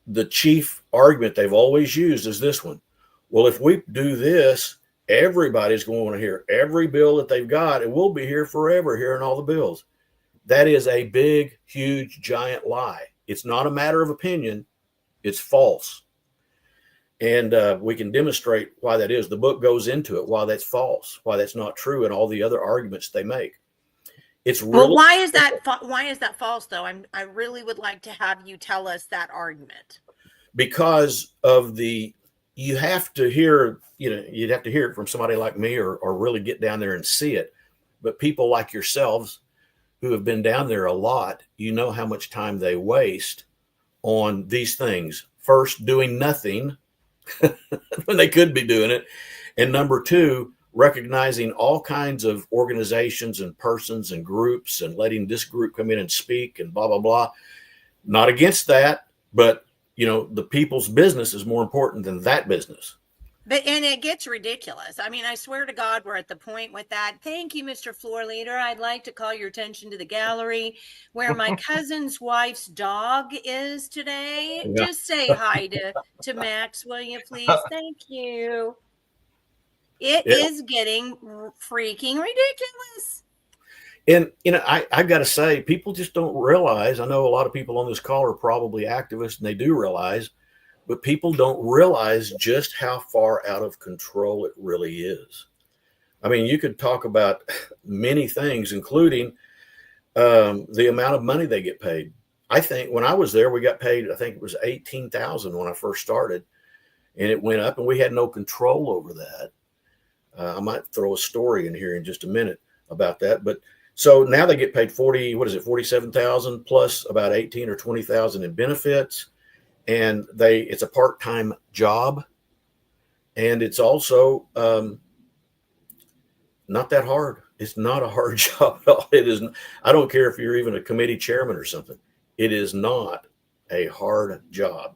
The chief argument they've always used is this one. Well, if we do this, everybody's going to hear every bill that they've got, and we'll be here forever hearing all the bills. That is a big, huge, giant lie. It's not a matter of opinion. It's false. And we can demonstrate why that is. The book goes into it, why that's false, why that's not true, and all the other arguments they make. It's really, well, why is that false, though? I really would like to have you tell us that argument. Because of you have to hear, you'd have to hear it from somebody like me or really get down there and see it. But people like yourselves who have been down there a lot, how much time they waste on these things. First, doing nothing when they could be doing it. And number two, recognizing all kinds of organizations and persons and groups and letting this group come in and speak and blah, blah, blah. Not against that, but the people's business is more important than that business. And it gets ridiculous. I mean, I swear to God, we're at the point with that. Thank you, Mr. Floor Leader. I'd like to call your attention to the gallery where my cousin's wife's dog is today. Yeah. Just say hi to Max, will you, please? Thank you. It is getting freaking ridiculous. And, I got to say, people just don't realize. I know a lot of people on this call are probably activists, and they do realize, but people don't realize just how far out of control it really is. I mean, you could talk about many things, including the amount of money they get paid. I think when I was there, we got paid, I think it was $18,000 when I first started, and it went up, and we had no control over that. I might throw a story in here in just a minute about that. But so now they get paid 47,000 plus about 18 or 20,000 in benefits. And it's a part-time job. And it's also not that hard. It's not a hard job at all. It is. I don't care if you're even a committee chairman or something. It is not a hard job.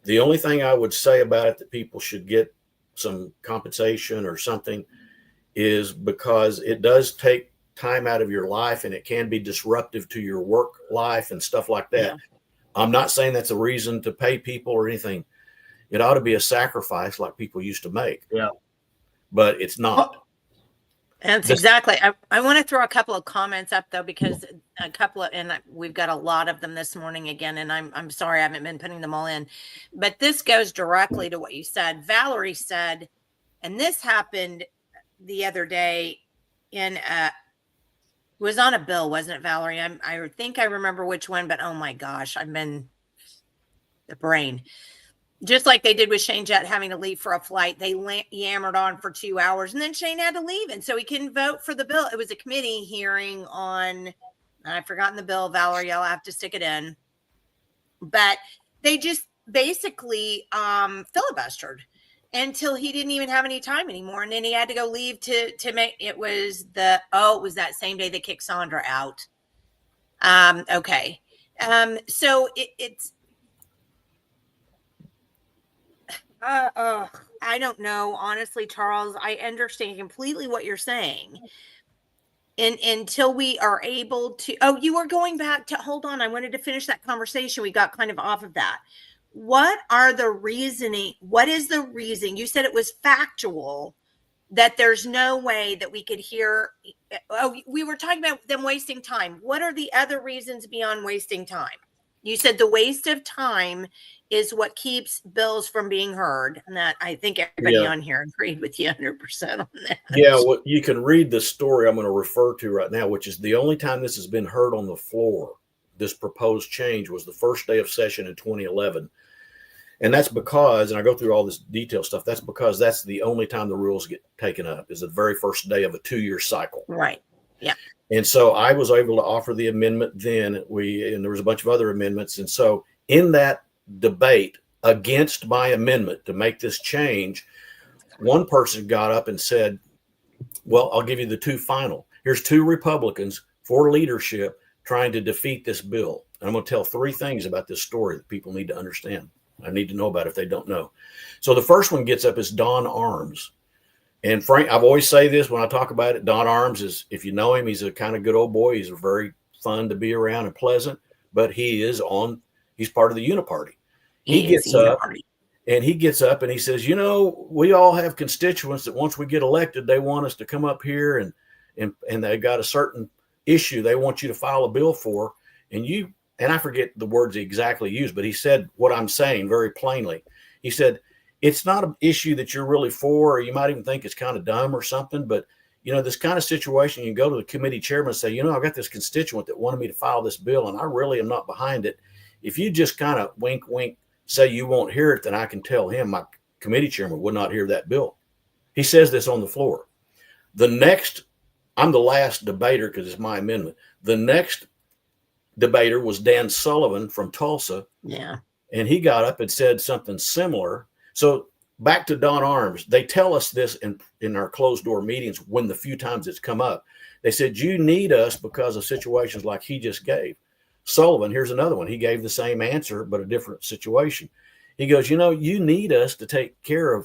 The only thing I would say about it that people should get some compensation or something is because it does take time out of your life and it can be disruptive to your work life and stuff like that. Yeah. I'm not saying that's a reason to pay people or anything. It ought to be a sacrifice like people used to make. Yeah. But it's not. That's exactly. I want to throw a couple of comments up though, because and we've got a lot of them this morning again, and I'm sorry I haven't been putting them all in, but this goes directly to what you said. Valerie said, and this happened the other day it was on a bill, wasn't it, Valerie? I think I remember which one, but oh my gosh, I've been the brain. Just like they did with Shane Jett having to leave for a flight, they yammered on for 2 hours, and then Shane had to leave, and so he couldn't vote for the bill. It was a committee hearing on, I've forgotten the bill, Valerie, I'll have to stick it in. But they just basically filibustered until he didn't even have any time anymore, and then he had to go leave to make, it was that same day they kicked Sandra out. Okay. So it's, I don't know, honestly, Charles. I understand completely what you're saying. And until we are able to, you were going back to, hold on. I wanted to finish that conversation. We got kind of off of that. What are the reasoning? What is the reason? You said it was factual that there's no way that we could hear. We were talking about them wasting time. What are the other reasons beyond wasting time? You said the waste of time is what keeps bills from being heard. And that, I think everybody on here agreed with you 100% on that. Yeah, well, you can read the story I'm going to refer to right now, which is the only time this has been heard on the floor. This proposed change was the first day of session in 2011. And that's because, and I go through all this detail stuff, that's because that's the only time the rules get taken up, is the very first day of a 2-year cycle. Right. Yeah. And so I was able to offer the amendment then. And there was a bunch of other amendments. And so in that debate against my amendment to make this change, one person got up and said, well, I'll give you the two final. Here's two Republicans for leadership trying to defeat this bill. And I'm going to tell 3 things about this story that people need to understand. I need to know about if they don't know. So the first one gets up is Don Arms. And Frank, I've always say this when I talk about it. Don Arms is, if you know him, he's a kind of good old boy. He's very fun to be around and pleasant, but he's part of the Uniparty. He gets up and he says, we all have constituents that once we get elected, they want us to come up here and they got a certain issue they want you to file a bill for. And I forget the words he exactly used, but he said what I'm saying very plainly. He said, it's not an issue that you're really for, or you might even think it's kind of dumb or something. But, this kind of situation, you can go to the committee chairman and say, I've got this constituent that wanted me to file this bill, and I really am not behind it. If you just kind of wink, wink, say you won't hear it, then I can tell him my committee chairman would not hear that bill. He says this on the floor. I'm the last debater because it's my amendment. The next debater was Dan Sullivan from Tulsa. Yeah. And he got up and said something similar. So back to Don Arms, they tell us this in our closed door meetings when the few times it's come up. They said, you need us because of situations like he just gave. Sullivan, here's another one. He gave the same answer, but a different situation. He goes, you need us to take care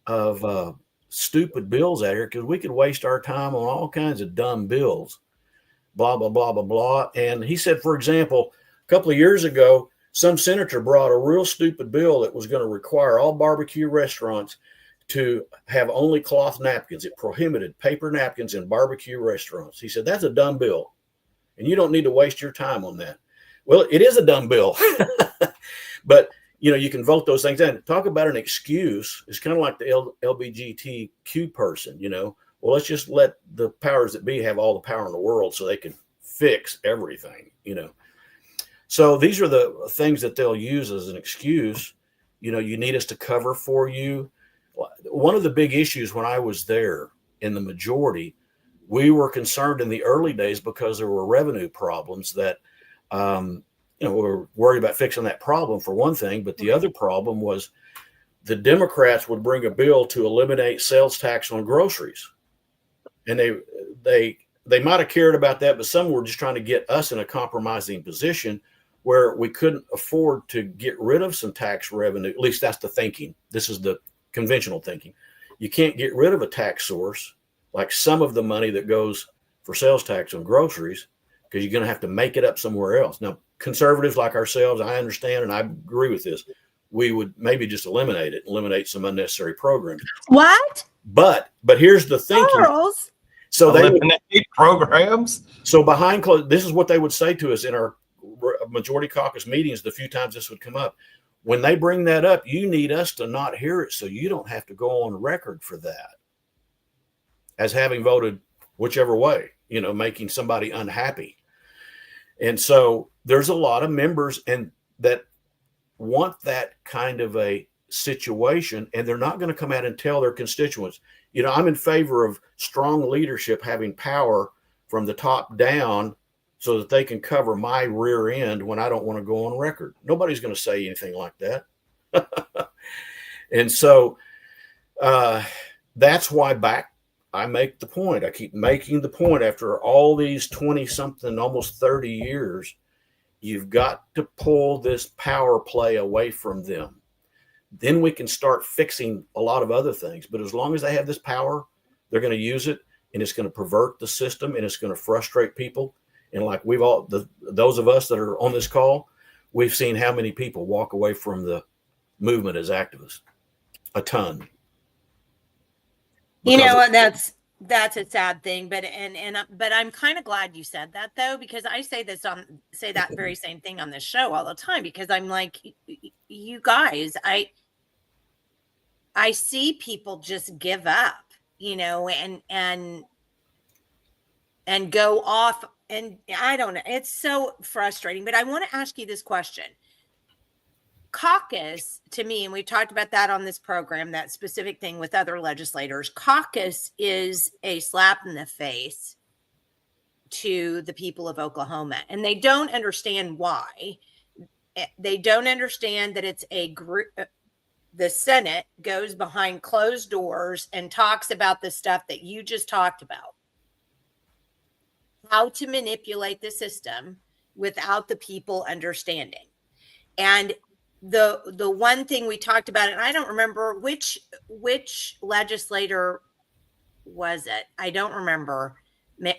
of stupid bills out here because we could waste our time on all kinds of dumb bills, blah, blah, blah, blah, blah. And he said, for example, a couple of years ago, some senator brought a real stupid bill that was going to require all barbecue restaurants to have only cloth napkins. It prohibited paper napkins in barbecue restaurants. He said, that's a dumb bill, and you don't need to waste your time on that. Well, it is a dumb bill, but you can vote those things in. Talk about an excuse. It's kind of like the LBGTQ person, well, let's just let the powers that be have all the power in the world so they can fix everything, So these are the things that they'll use as an excuse. You need us to cover for you. one of the big issues when I was there in the majority, we were concerned in the early days because there were revenue problems that, we were worried about fixing that problem for one thing. But the other problem was the Democrats would bring a bill to eliminate sales tax on groceries. And they might have cared about that, but some were just trying to get us in a compromising position where we couldn't afford to get rid of some tax revenue. At least that's the thinking. This is the conventional thinking. You can't get rid of a tax source like some of the money that goes for sales tax on groceries, because you're going to have to make it up somewhere else. Now, conservatives like ourselves, I understand, and I agree with this. We would maybe just eliminate some unnecessary programs. What? But here's the thinking. Charles. So they eliminate programs. So behind closed, this is what they would say to us in our majority caucus meetings. The few times this would come up, when they bring that up, you need us to not hear it, so you don't have to go on record for that as having voted whichever way, making somebody unhappy. And so there's a lot of members and that want that kind of a situation, and they're not going to come out and tell their constituents. I'm in favor of strong leadership having power from the top down so that they can cover my rear end when I don't want to go on record. Nobody's going to say anything like that. And so that's why I make the point. I keep making the point after all these 20 something, almost 30 years, you've got to pull this power play away from them. Then we can start fixing a lot of other things. But as long as they have this power, they're going to use it, and it's going to pervert the system, and it's going to frustrate people. And like those of us that are on this call, we've seen how many people walk away from the movement as activists. A ton. That's a sad thing, but I'm kind of glad you said that, though, because I say that very same thing on this show all the time, because I'm like, you guys, I see people just give up, and go off, and I don't know. It's so frustrating, but I want to ask you this question. Caucus, to me, and we've talked about that on this program, that specific thing with other legislators, caucus is a slap in the face to the people of Oklahoma, and they don't understand why. They don't understand that it's a group. The Senate goes behind closed doors and talks about the stuff that you just talked about. How to manipulate the system without the people understanding. And the one thing we talked about, and I don't remember which legislator was it. I don't remember.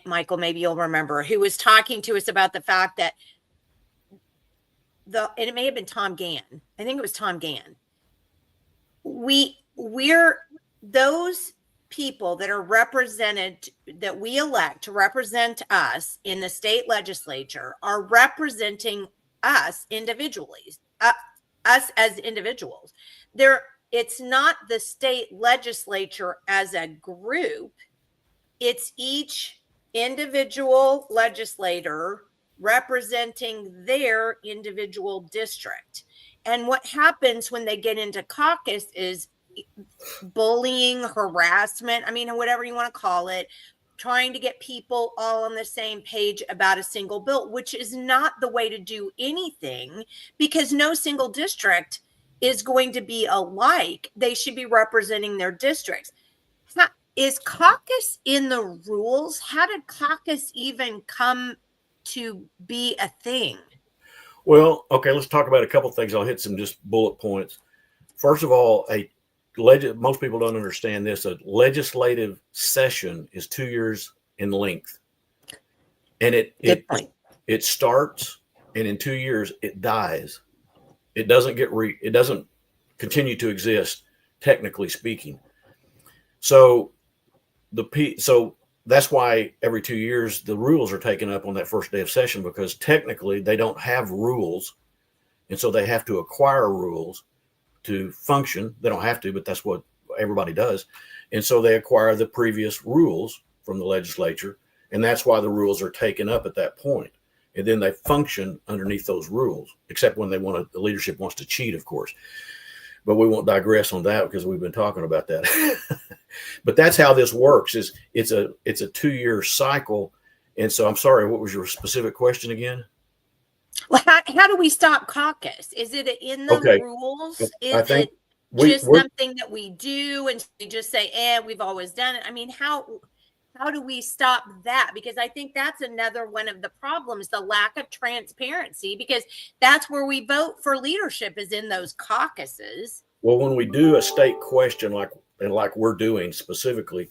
Michael, maybe you'll remember, who was talking to us about the fact that and it may have been Tom Gann. I think it was Tom Gann. We're those people that are represented, that we elect to represent us in the state legislature, are representing us individually, us as individuals. It's not the state legislature as a group. It's each individual legislator representing their individual district. And what happens when they get into caucus is bullying, harassment, whatever you want to call it, trying to get people all on the same page about a single bill, which is not the way to do anything, because no single district is going to be alike. They should be representing their districts. Is caucus in the rules? How did caucus even come to be a thing? Well, okay, let's talk about a couple of things. I'll hit some just bullet points. First of all, most people don't understand this. A legislative session is 2 years in length, and it starts, and in 2 years it dies. It doesn't it doesn't continue to exist, technically speaking. So that's why every 2 years the rules are taken up on that first day of session, because technically they don't have rules, and so they have to acquire rules to function. They don't have to, but that's what everybody does. And so they acquire the previous rules from the legislature, and that's why the rules are taken up at that point. And then they function underneath those rules, except when the leadership wants to cheat, of course. but we won't digress on that because we've been talking about that. But that's how this works. Is it's a 2-year cycle. And so I'm sorry, what was your specific question again? Well, how do we stop caucus? Is it in the Okay. rules? I Is think it we're just something that we do and we just say, we've always done it? I mean, how do we stop that? Because I think that's another one of the problems, the lack of transparency, because that's where we vote for leadership, is in those caucuses. well, when we do a state question like we're doing specifically,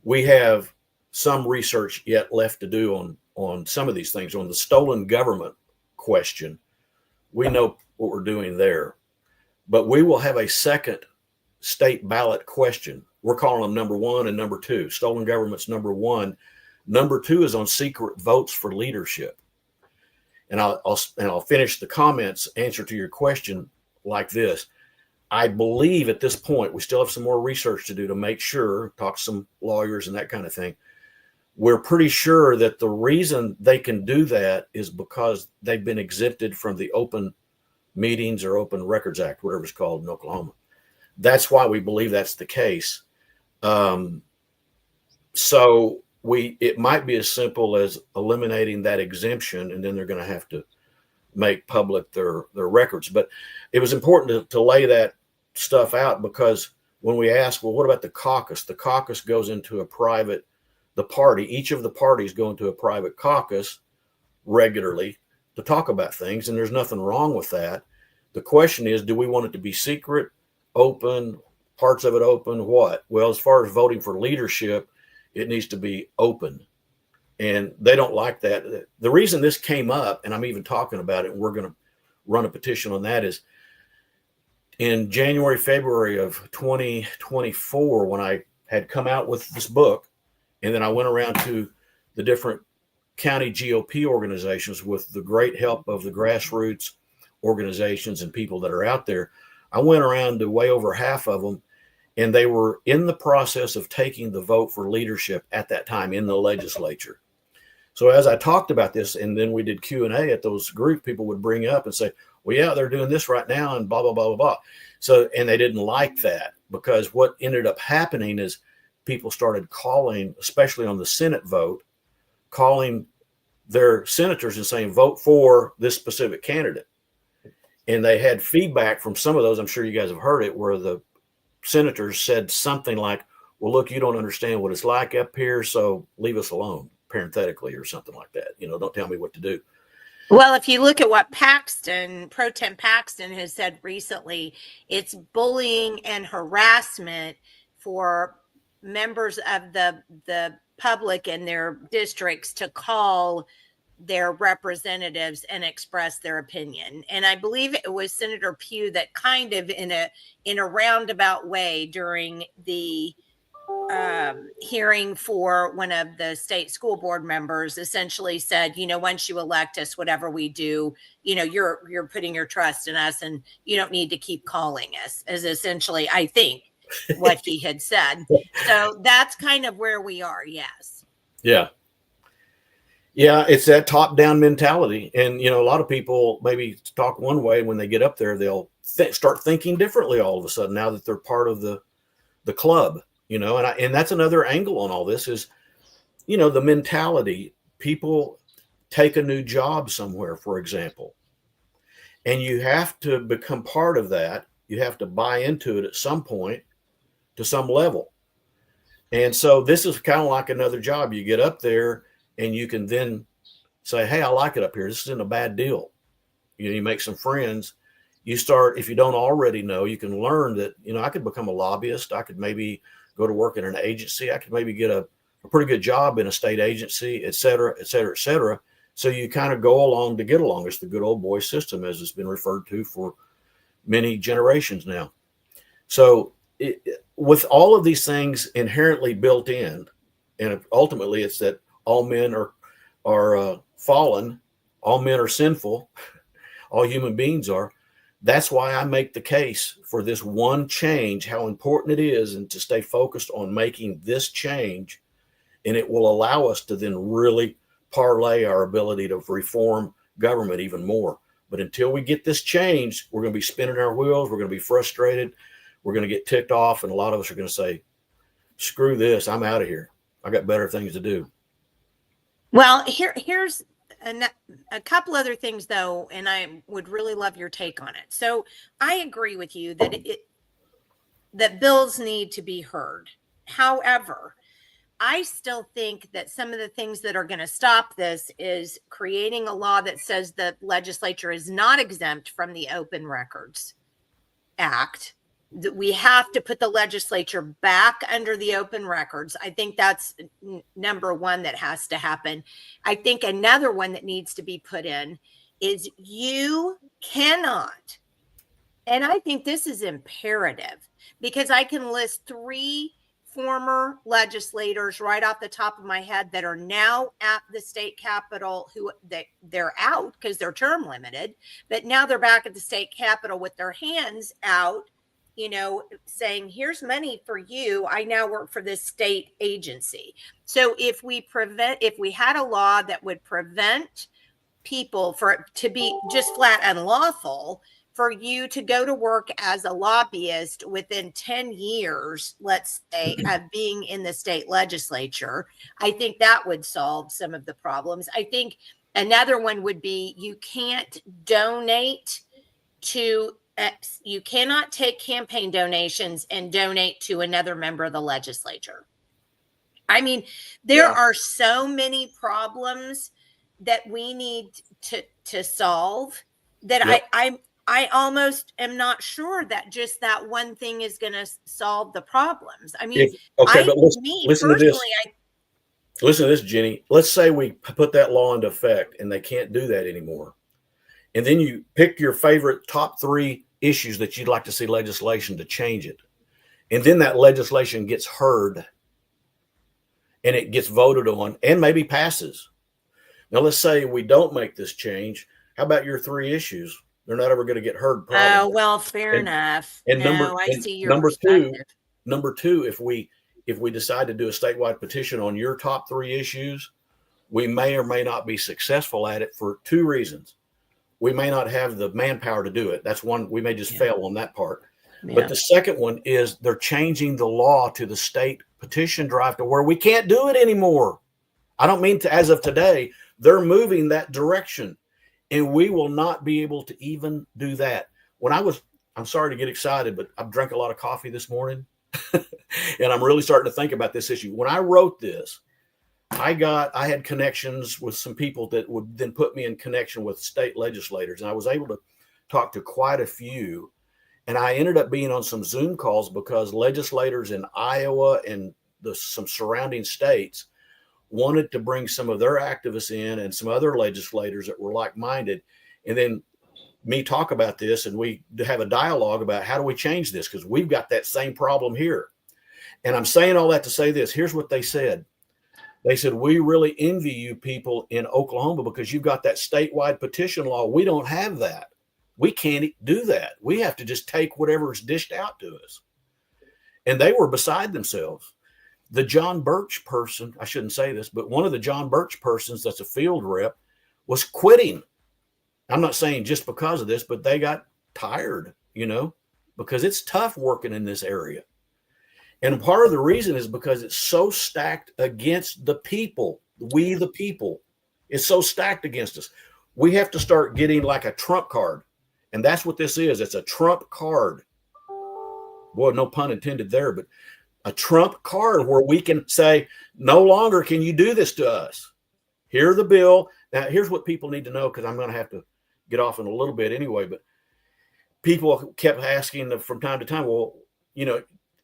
we have some research yet left to do on some of these things. On the stolen government question, we know what we're doing there, but we will have a second state ballot question. We're calling them number 1 and number 2. Stolen government's number 1. Number 2 is on secret votes for leadership. And I'll finish the comments answer to your question like this. I believe at this point, we still have some more research to do to make sure, talk to some lawyers and that kind of thing. We're pretty sure that the reason they can do that is because they've been exempted from the Open Meetings or Open Records Act, whatever it's called in Oklahoma. That's why we believe that's the case. So it might be as simple as eliminating that exemption, and then they're going to have to make public their records. But it was important to lay that stuff out, because when we ask, well, what about the caucus? The caucus goes into each of the parties go into a private caucus regularly to talk about things, and there's nothing wrong with that. The question is, do we want it to be secret, open, parts of it open, what? Well, as far as voting for leadership, it needs to be open. And they don't like that. The reason this came up, and I'm even talking about it, and we're going to run a petition on that, is in January, February of 2024, when I had come out with this book, and then I went around to the different county GOP organizations with the great help of the grassroots organizations and people that are out there. I went around to way over half of them, and they were in the process of taking the vote for leadership at that time in the legislature. So as I talked about this, and then we did Q&A at those groups, people would bring up and say, well, yeah, they're doing this right now and blah, blah, blah, blah, blah. So, and they didn't like that, because what ended up happening is people started calling, especially on the Senate vote, calling their senators and saying, vote for this specific candidate. And they had feedback from some of those, I'm sure you guys have heard it, where the senators said something like, well, look, you don't understand what it's like up here, so leave us alone, parenthetically, or something like that. Don't tell me what to do. Well, if you look at what Pro Tem Paxton has said recently, it's bullying and harassment for members of the public in their districts to call their representatives and express their opinion. And I believe it was Senator Pugh that kind of in a roundabout way during the hearing for one of the state school board members essentially said, once you elect us, whatever we do, you're putting your trust in us, and you don't need to keep calling us, is essentially, I think, what he had said. So that's kind of where we are. Yes. Yeah. Yeah. It's that top down mentality. And, a lot of people maybe talk one way, when they get up there, they'll start thinking differently all of a sudden, now that they're part of the club. And that's another angle on all this is, the mentality. People take a new job somewhere, for example, and you have to become part of that. You have to buy into it at some point to some level. And so this is kind of like another job. You get up there and you can then say, hey, I like it up here. This isn't a bad deal. You make some friends. You start, if you don't already know, you can learn that, I could become a lobbyist. I could maybe go to work in an agency. I could maybe get a pretty good job in a state agency, et cetera, et cetera, et cetera. So you kind of go along to get along. It's the good old boy system, as it's been referred to for many generations now. So with all of these things inherently built in, and ultimately it's that all men are fallen, all men are sinful, all human beings are. That's why I make the case for this one change, how important it is, and to stay focused on making this change. And it will allow us to then really parlay our ability to reform government even more. But until we get this changed, we're going to be spinning our wheels. We're going to be frustrated. We're going to get ticked off. And a lot of us are going to say, screw this. I'm out of here. I got better things to do. Well, here's a couple other things, though, and I would really love your take on it. So I agree with you that bills need to be heard. However, I still think that some of the things that are going to stop this is creating a law that says the legislature is not exempt from the Open Records Act. That we have to put the legislature back under the open records. I think that's number one that has to happen. I think another one that needs to be put in is you cannot, and I think this is imperative because I can list 3 former legislators right off the top of my head that are now at the state capitol who they're out because they're term limited, but now they're back at the state capitol with their hands out, saying, here's money for you. I now work for this state agency. So if we had a law that would prevent people for it to be just flat unlawful for you to go to work as a lobbyist within 10 years, let's say, of being in the state legislature, I think that would solve some of the problems. I think another one would be you can't donate to you cannot take campaign donations and donate to another member of the legislature. I mean, there are so many problems that we need to solve that I almost am not sure that just that one thing is going to solve the problems. I mean, but listen to this. Listen to this, Jenny. Let's say we put that law into effect and they can't do that anymore. And then you pick your favorite top 3 issues that you'd like to see legislation to change it. And then that legislation gets heard and it gets voted on and maybe passes. Now, let's say we don't make this change. How about your 3 issues? They're not ever going to get heard. Oh, well, fair enough. And I see your perspective. Number two, if we decide to do a statewide petition on your top 3 issues, we may or may not be successful at it for 2 reasons. We may not have the manpower to do it. That's one. We may just fail on that part. Yeah. But the second one is they're changing the law to the state petition drive to where we can't do it anymore. I don't mean to, as of today, they're moving that direction and we will not be able to even do that. I'm sorry to get excited, but I've drank a lot of coffee this morning and I'm really starting to think about this issue. When I wrote this, I had connections with some people that would then put me in connection with state legislators. And I was able to talk to quite a few. And I ended up being on some Zoom calls because legislators in Iowa and some surrounding states wanted to bring some of their activists in and some other legislators that were like-minded. And then me talk about this and we have a dialogue about how do we change this? Because we've got that same problem here. And I'm saying all that to say this. Here's what they said. They said, we really envy you people in Oklahoma because you've got that statewide petition law. We don't have that. We can't do that. We have to just take whatever's dished out to us. And they were beside themselves. The John Birch person, I shouldn't say this, but one of the John Birch persons that's a field rep was quitting. I'm not saying just because of this, but they got tired, because it's tough working in this area. And part of the reason is because it's so stacked against the people. We, the people, it's so stacked against us. We have to start getting like a trump card. And that's what this is. It's a trump card. Boy, no pun intended there, but a trump card where we can say, no longer can you do this to us. Here's the bill. Now, here's what people need to know, because I'm going to have to get off in a little bit anyway. But people kept asking from time to time, well,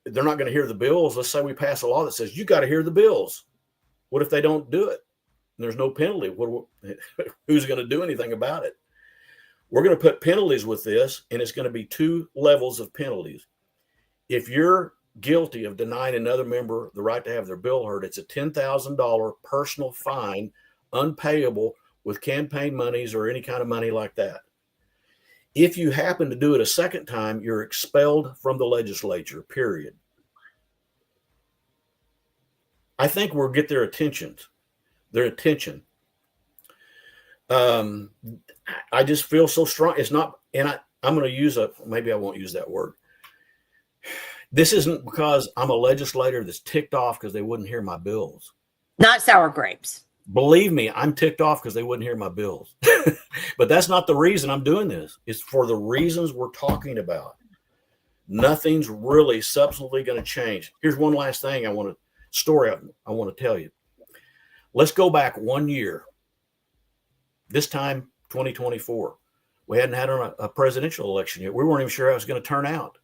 they're not going to hear the bills. Let's say we pass a law that says you got to hear the bills. What if they don't do it? And there's no penalty. Who's going to do anything about it? We're going to put penalties with this, and it's going to be 2 levels of penalties. If you're guilty of denying another member the right to have their bill heard, it's a $10,000 personal fine, unpayable with campaign monies or any kind of money like that. If you happen to do it a second time, you're expelled from the legislature, period. I think we'll get their attention. I just feel so strong. It's not, and I'm going to use maybe I won't use that word. This isn't because I'm a legislator that's ticked off because they wouldn't hear my bills. Not sour grapes. Believe me, I'm ticked off because they wouldn't hear my bills. But that's not the reason I'm doing this. It's for the reasons we're talking about. Nothing's really substantially going to change. Here's one last thing I want to tell you. Let's go back 1 year. This time, 2024. We hadn't had a presidential election yet. We weren't even sure how it was going to turn out.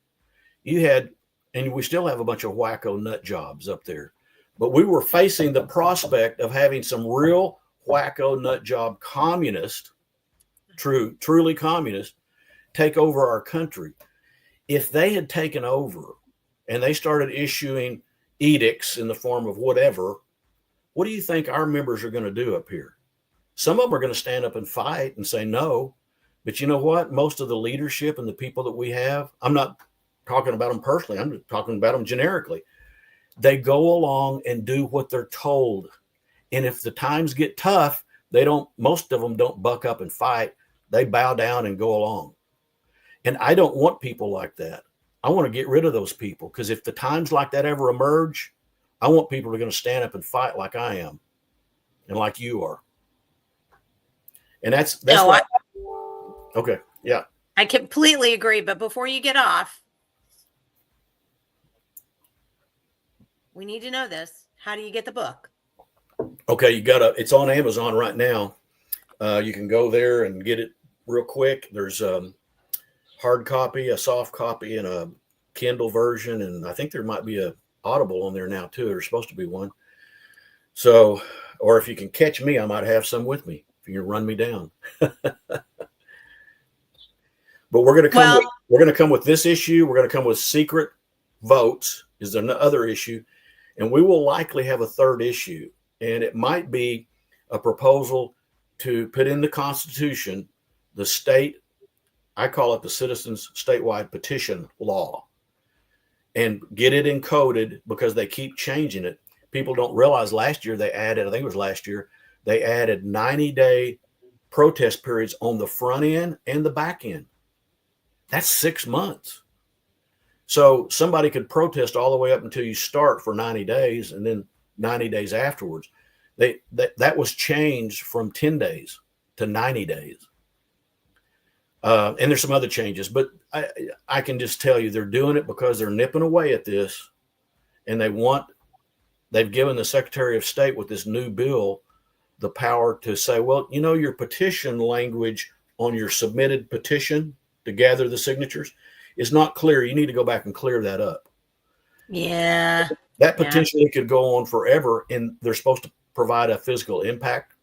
And we still have a bunch of wacko nut jobs up there. But we were facing the prospect of having some real wacko nut job communists, truly communist, take over our country. If they had taken over and they started issuing edicts in the form of whatever, what do you think our members are going to do up here? Some of them are going to stand up and fight and say no. But you know what? Most of the leadership and the people that we have, I'm not talking about them personally, I'm talking about them generically. They go along and do what they're told. And if the times get tough, most of them don't buck up and fight. They bow down and go along. And I don't want people like that. I want to get rid of those people, because if the times like that ever emerge, I want people who are going to stand up and fight like I am and like you are. And that's No, okay. Yeah. I completely agree. But before you get off, we need to know this. How do you get the book? Okay. It's on Amazon right now. You can go there and get it real quick. There's hard copy, a soft copy, and a Kindle version. And I think there might be a Audible on there now too. There's supposed to be one. So, or if you can catch me, I might have some with me if you can run me down. But we're going to come with this issue. We're going to come with secret votes is another issue. And we will likely have a third issue. And it might be a proposal to put in the Constitution the state, I call it the Citizens Statewide Petition Law, and get it encoded, because they keep changing it. People don't realize last year they added 90-day protest periods on the front end and the back end. That's 6 months. So somebody could protest all the way up until you start for 90 days and then 90 days afterwards. That was changed from 10 days to 90 days. And there's some other changes, but I can just tell you they're doing it because they're nipping away at this, and they've given the Secretary of State with this new bill the power to say, well, your petition language on your submitted petition to gather the signatures is not clear. You need to go back and clear that up. Yeah. That potentially could go on forever, and they're supposed to provide a physical impact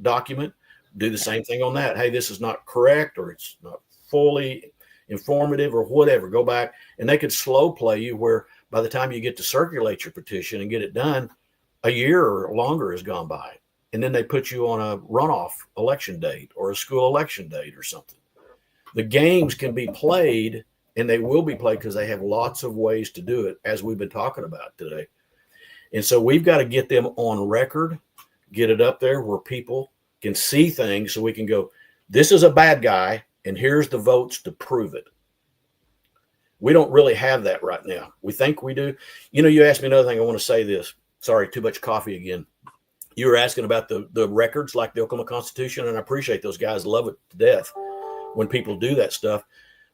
document. Do the same thing on that. Hey, this is not correct, or it's not fully informative, or whatever. Go back, and they could slow play you where by the time you get to circulate your petition and get it done, a year or longer has gone by. And then they put you on a runoff election date or a school election date or something. The games can be played, and they will be played because they have lots of ways to do it, as we've been talking about today. And so we've got to get them on record, get it up there where people can see things, so we can go, this is a bad guy, and here's the votes to prove it. We don't really have that right now. We think we do. You asked me another thing. I want to say this. Sorry, too much coffee again. You were asking about the records like the Oklahoma Constitution, and I appreciate those guys. Love it to death when people do that stuff.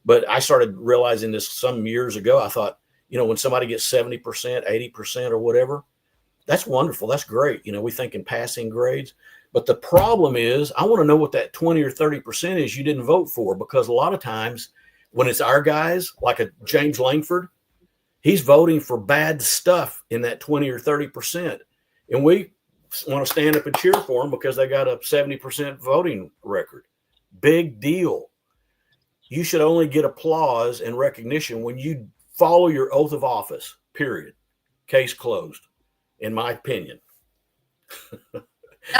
But I started realizing this some years ago. I thought, when somebody gets 70%, 80% or whatever, that's wonderful. That's great. We think in passing grades. But the problem is, I want to know what that 20 or 30% is you didn't vote for, because a lot of times when it's our guys, like a James Langford, he's voting for bad stuff in that 20 or 30%. And we want to stand up and cheer for them because they got a 70% voting record. Big deal. You should only get applause and recognition when you follow your oath of office, period. Case closed, in my opinion.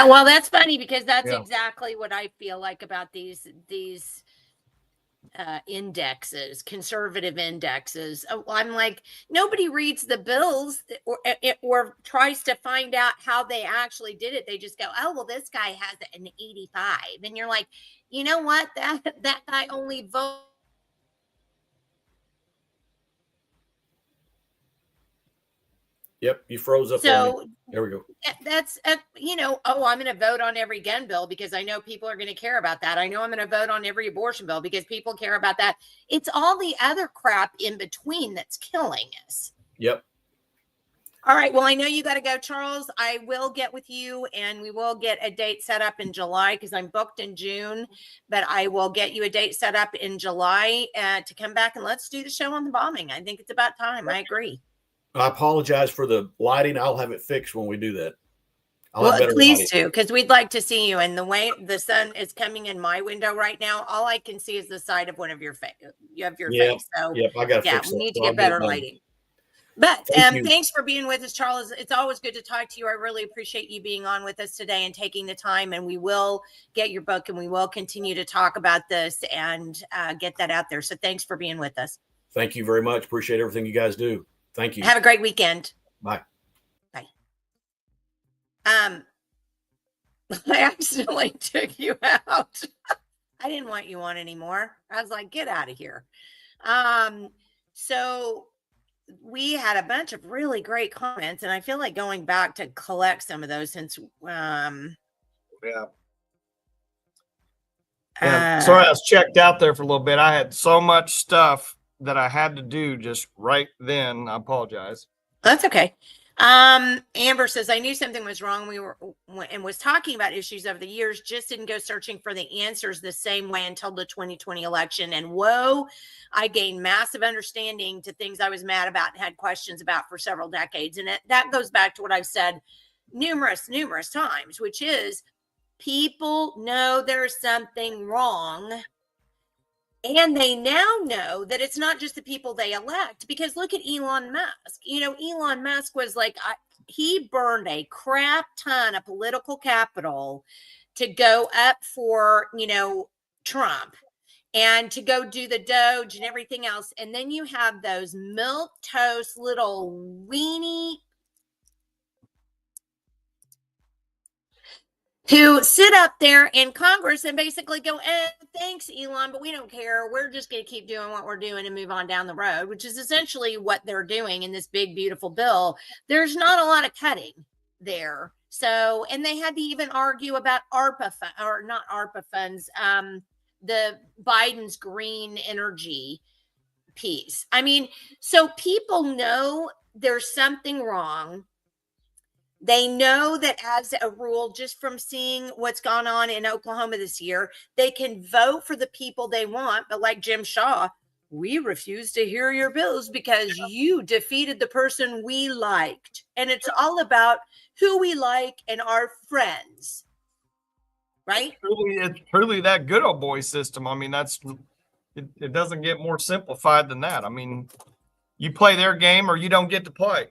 Well, that's funny, because that's exactly what I feel like about these indexes, conservative indexes. I'm like, nobody reads the bills or tries to find out how they actually did it. They just go, oh, well, this guy has an 85. And you're like, you know what? That guy only voted. Yep, you froze up on me. So There we go. that's, oh, I'm going to vote on every gun bill because I know people are going to care about that. I know I'm going to vote on every abortion bill because people care about that. It's all the other crap in between that's killing us. Yep. All right. Well, I know you got to go, Charles. I will get with you and we will get a date set up in July because I'm booked in June, but I will get you a date set up in July to come back and let's do the show on the bombing. I think it's about time. I agree. I apologize for the lighting. I'll have it fixed when we do that. Well, please do, because we'd like to see you. And the way the sun is coming in my window right now, all I can see is the side of one of your face. You have your face. So I got to fix we that. need to So get better lighting. But thanks for being with us, Charles. It's always good to talk to you. I really appreciate you being on with us today and taking the time. And we will get your book and we will continue to talk about this and get that out there. So thanks for being with us. Thank you very much. Appreciate everything you guys do. Thank you. Have a great weekend. Bye. Bye. I accidentally took you out. I didn't want you on anymore. I was like, get out of here. So we had a bunch of really great comments, and I feel like going back to collect some of those since sorry, I was checked out there for a little bit. I had so much stuff that I had to do just right then. I apologize. That's okay. Amber says, I knew something was wrong. We were and was talking about issues over the years, just didn't go searching for the answers the same way until the 2020 election. And whoa, I gained massive understanding to things I was mad about and had questions about for several decades. And that goes back to what I've said numerous times, which is people know there's something wrong. And they now know that it's not just the people they elect, because look at Elon Musk. Elon Musk was like, he burned a crap ton of political capital to go up for, Trump and to go do the Doge and everything else. And then you have those milquetoast little weenie who sit up there in Congress and basically go, thanks, Elon, but we don't care. We're just going to keep doing what we're doing and move on down the road, which is essentially what they're doing in this big, beautiful bill. There's not a lot of cutting there. So, and they had to even argue about not ARPA funds, the Biden's green energy piece. I mean, so people know there's something wrong. They know that as a rule, just from seeing what's gone on in Oklahoma this year, they can vote for the people they want. But like Jim Shaw, we refuse to hear your bills because you defeated the person we liked. And it's all about who we like and our friends. Right? It's truly that good old boy system. I mean, it doesn't get more simplified than that. I mean, you play their game or you don't get to play.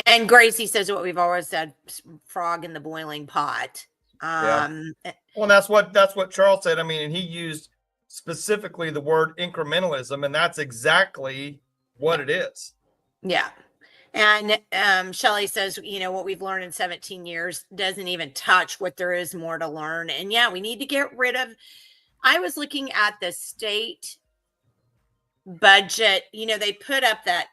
And Gracie says what we've always said: frog in the boiling pot. Well, that's what Charles said. I mean, and he used specifically the word incrementalism, and that's exactly what it is. Yeah. And Shelley says, what we've learned in 17 years doesn't even touch what there is more to learn. And yeah, we need to get rid of. I was looking at the state budget. They put up that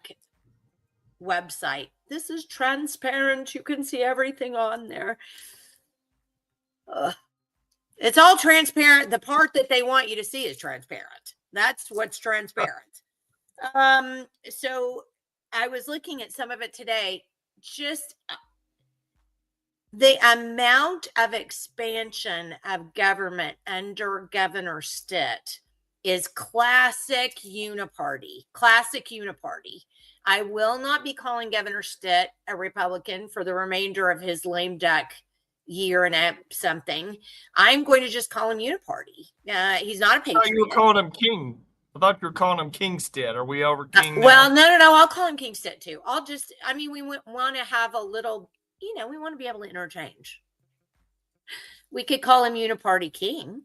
website. This is transparent. You can see everything on there. It's all transparent. The part that they want you to see is transparent. That's what's transparent. So I was looking at some of it today. Just the amount of expansion of government under Governor Stitt is classic uniparty. I will not be calling Governor Stitt a Republican for the remainder of his lame duck year and something. I'm going to just call him uniparty. He's not a patriot. I thought you were calling him King. I thought you were calling him King Stitt. Are we over King now? Well, no. I'll call him King Stitt too. We want to have a little, we want to be able to interchange. We could call him uniparty King.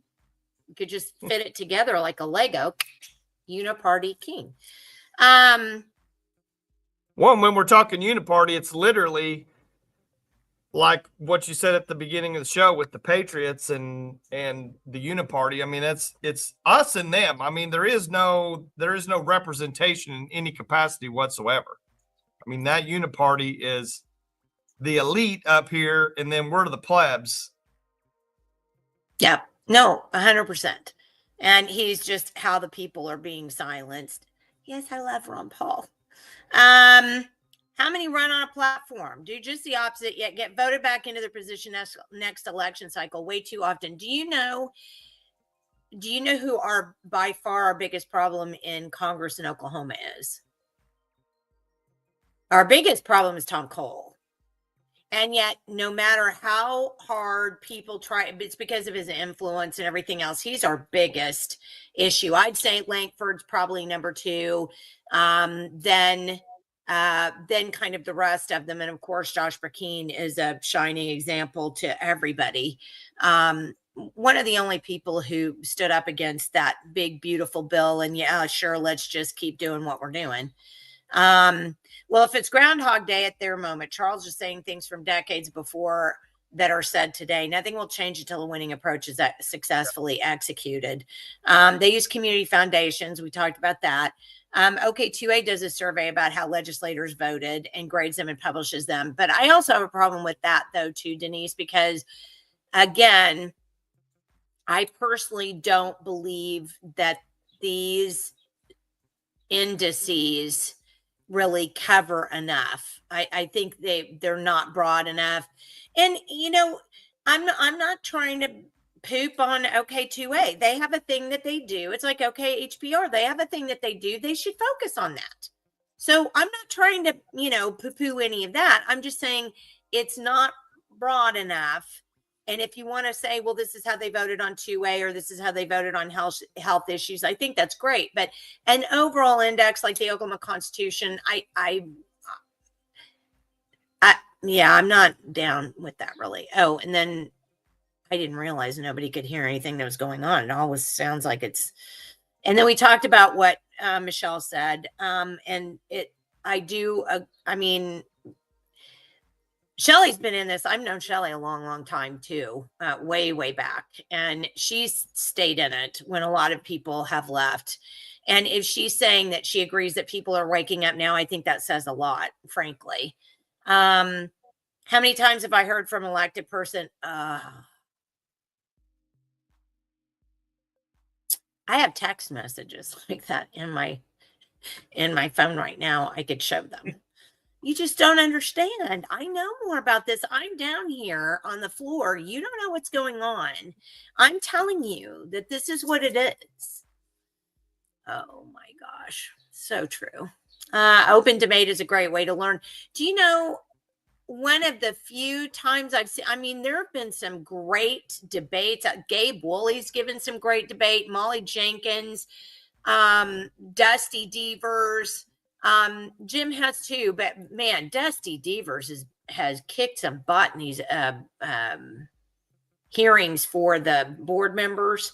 You could just fit it together like a Lego. Uniparty king. Well, when we're talking uniparty, it's literally like what you said at the beginning of the show with the Patriots and the uniparty. I mean, it's us and them. I mean, there is no representation in any capacity whatsoever. I mean, that uniparty is the elite up here, and then we're the plebs. Yeah, no, 100%. And he's just how the people are being silenced. Yes, I love Ron Paul. How many run on a platform? Do just the opposite, yet get voted back into their position next election cycle way too often. Do you know who our by far our biggest problem in Congress in Oklahoma is? Our biggest problem is Tom Cole. And yet, no matter how hard people try, it's because of his influence and everything else. He's our biggest issue. I'd say Lankford's probably number 2. Then kind of the rest of them. And of course, Josh Burkeen is a shining example to everybody. One of the only people who stood up against that big, beautiful bill. And yeah, sure, let's just keep doing what we're doing. Well, if it's Groundhog Day at their moment, Charles is saying things from decades before that are said today. Nothing will change until the winning approach is successfully executed. They use community foundations. We talked about that. OK2A does a survey about how legislators voted and grades them and publishes them. But I also have a problem with that, though, too, Denise, because, again, I personally don't believe that these indices really cover enough. I think they're not broad enough. And, I'm not trying to poop on OK2A. They have a thing that they do. It's like HPR. They have a thing that they do. They should focus on that. So I'm not trying to, poo-poo any of that. I'm just saying it's not broad enough. And if you want to say, well, this is how they voted on 2A or this is how they voted on health issues, I think that's great. But an overall index like the Oklahoma Constitution, I'm not down with that really. Oh, and then I didn't realize nobody could hear anything that was going on. It always sounds like it's. And then we talked about what Michelle said. Shelly's been in this. I've known Shelly a long, long time too, way, way back. And she's stayed in it when a lot of people have left. And if she's saying that she agrees that people are waking up now, I think that says a lot, frankly. How many times have I heard from an elected person? I have text messages like that in my phone right now. I could show them. You just don't understand. I know more about this. I'm down here on the floor. You don't know what's going on. I'm telling you that this is what it is. Oh my gosh. So true. Open debate is a great way to learn. Do you know one of the few times I've seen, there have been some great debates. Gabe Woolley's given some great debate. Molly Jenkins, Dusty Devers. Jim has too, but man, Dusty Devers has kicked some butt in these hearings for the board members,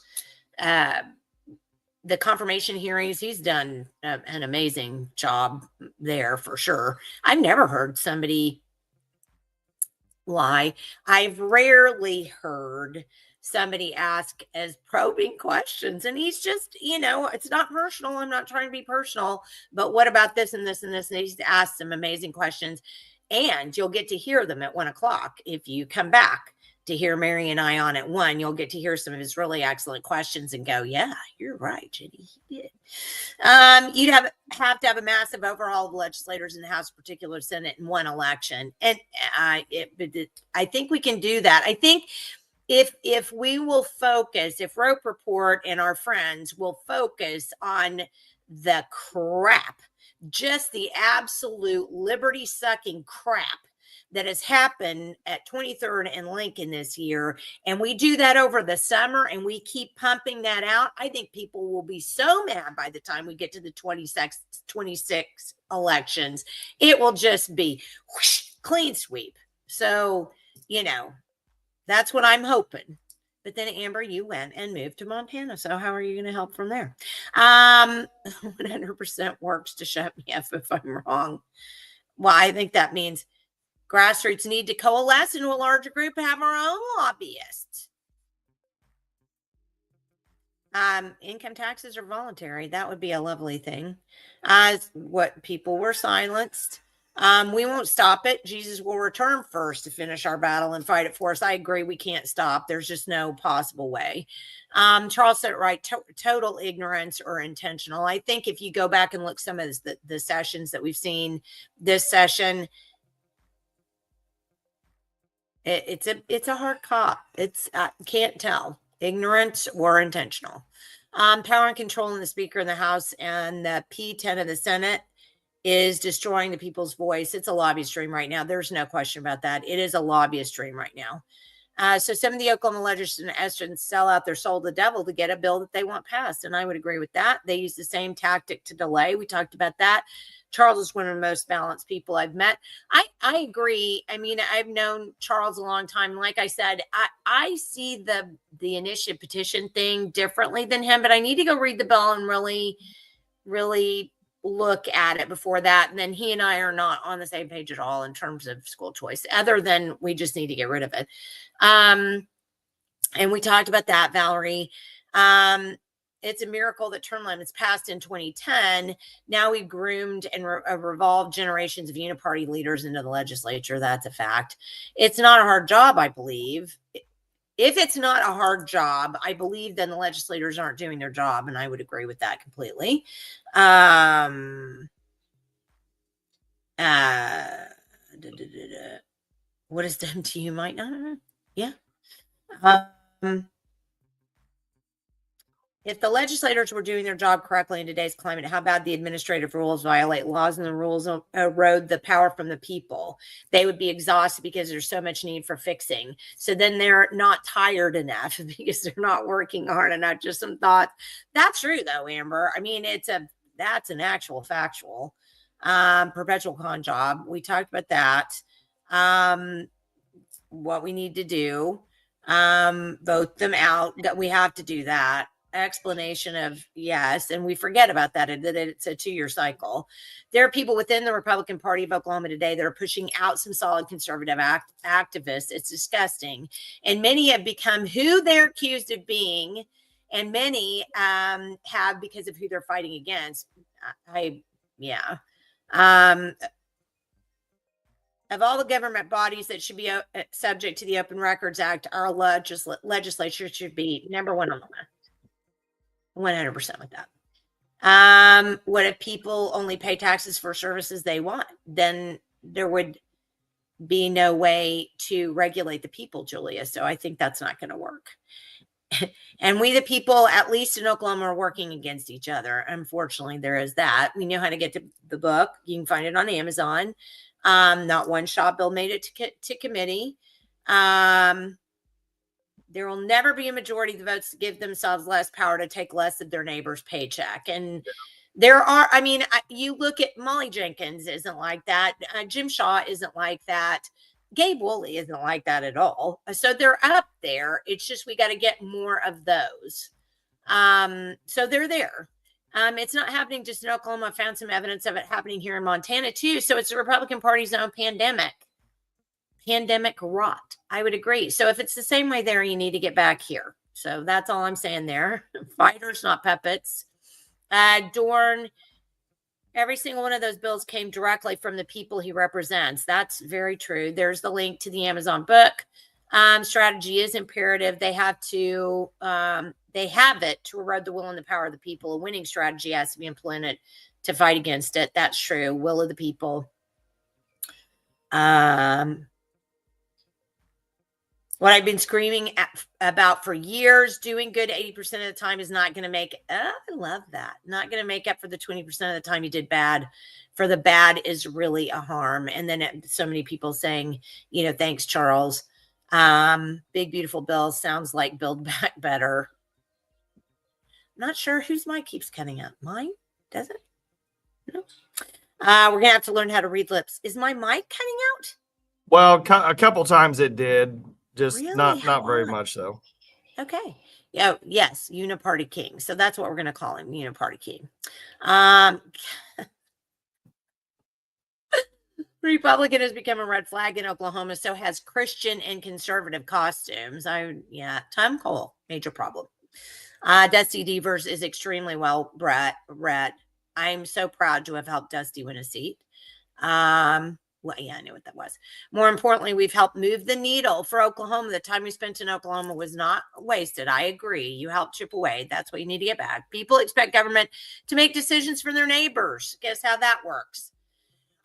the confirmation hearings. He's done an amazing job there for sure. I've never heard somebody lie. I've rarely heard somebody ask as probing questions, and he's just, it's not personal. I'm not trying to be personal, but what about this and this and this? And he's asked some amazing questions, and you'll get to hear them at 1:00. If you come back to hear Mary and I on at 1, you'll get to hear some of his really excellent questions and go, yeah, you're right, Jenny, he did. You'd have to have a massive overhaul of legislators in the House, particular Senate, in one election. And I think we can do that. I think if we will focus, if Rope Report and our friends will focus on the crap, just the absolute liberty-sucking crap that has happened at 23rd and Lincoln this year, and we do that over the summer and we keep pumping that out, I think people will be so mad by the time we get to the 26 elections. It will just be whoosh, clean sweep. So, that's what I'm hoping. But then, Amber, you went and moved to Montana. So how are you going to help from there? 100% works to shut me up if I'm wrong. Well, I think that means grassroots need to coalesce into a larger group and have our own lobbyists. Income taxes are voluntary. That would be a lovely thing. What people were silenced. We won't stop it. Jesus will return first to finish our battle and fight it for us. I agree. We can't stop. There's just no possible way. Charles said it right. Total ignorance or intentional. I think if you go back and look some of the sessions that we've seen this session, it's a hard cop. It's can't tell ignorance or intentional. Power and control in the Speaker in the House and the P10 of the Senate is destroying the people's voice. It's a lobbyist dream right now. There's no question about that. It is a lobbyist dream right now. So some of the Oklahoma legislators sell out their soul to the devil to get a bill that they want passed. And I would agree with that. They use the same tactic to delay. We talked about that. Charles is one of the most balanced people I've met. I agree. I mean, I've known Charles a long time. Like I said, I see the initiative petition thing differently than him, but I need to go read the bill and really, really look at it before that. And then he and I are not on the same page at all in terms of school choice, other than we just need to get rid of it. And we talked about that, Valerie. It's a miracle that term limits passed in 2010. Now we've groomed and revolved generations of uniparty leaders into the legislature. That's a fact. It's not a hard job, I believe. If it's not a hard job, I believe then the legislators aren't doing their job, and I would agree with that completely. What is done to you might not know. Yeah. If the legislators were doing their job correctly in today's climate, how bad the administrative rules violate laws and the rules erode the power from the people. They would be exhausted because there's so much need for fixing. So then they're not tired enough because they're not working hard enough. Just some thoughts. That's true though, Amber. I mean, that's an actual factual perpetual con job. We talked about that. What we need to do, vote them out. That we have to do that. Explanation of yes, and we forget about that it's a 2-year cycle. There are people within the Republican Party of Oklahoma today that are pushing out some solid conservative activists. It's disgusting, and many have become who they're accused of being, and many have because of who they're fighting against. Of all the government bodies that should be subject to the Open Records Act, our legislature should be number one on the list. 100% with that. What if people only pay taxes for services they want? Then there would be no way to regulate the people, Julia. So I think that's not going to work. And we, the people, at least in Oklahoma, are working against each other. Unfortunately, there is that. We know how to get to the book. You can find it on Amazon. Not one shop bill made it to committee. There will never be a majority of the votes to give themselves less power to take less of their neighbor's paycheck. And there are, I mean, you look at Molly Jenkins isn't like that. Jim Shaw isn't like that. Gabe Woolley isn't like that at all. So they're up there. It's just, we got to get more of those. So they're there. It's not happening just in Oklahoma. I found some evidence of it happening here in Montana too. So it's the Republican Party's own pandemic rot. I would agree. So if it's the same way there, you need to get back here. So that's all I'm saying there. Fighters, not puppets. Dorn, every single one of those bills came directly from the people he represents. That's very true. There's the link to the Amazon book. Strategy is imperative. They have it to erode the will and the power of the people. A winning strategy has to be implemented to fight against it. That's true. Will of the people. What I've been screaming about for years, doing good 80% of the time is not going to make, I love that. Not going to make up for the 20% of the time you did bad. For the bad is really a harm. And then so many people saying, thanks, Charles. Big, beautiful bill sounds like Build Back Better. Not sure whose mic keeps cutting out. Mine? Does it? No. We're going to have to learn how to read lips. Is my mic cutting out? Well, a couple times it did. Just really? not very much though. Okay. Yeah. Yes. Uniparty King. So that's what we're going to call him. Uniparty King. Republican has become a red flag in Oklahoma. So has Christian and conservative costumes. Tom Cole, major problem. Dusty Devers is extremely well read. I'm so proud to have helped Dusty win a seat. Well, yeah, I knew what that was. More importantly, we've helped move the needle for Oklahoma. The time we spent in Oklahoma was not wasted. I agree. You helped chip away. That's what you need to get back. People expect government to make decisions for their neighbors. Guess how that works?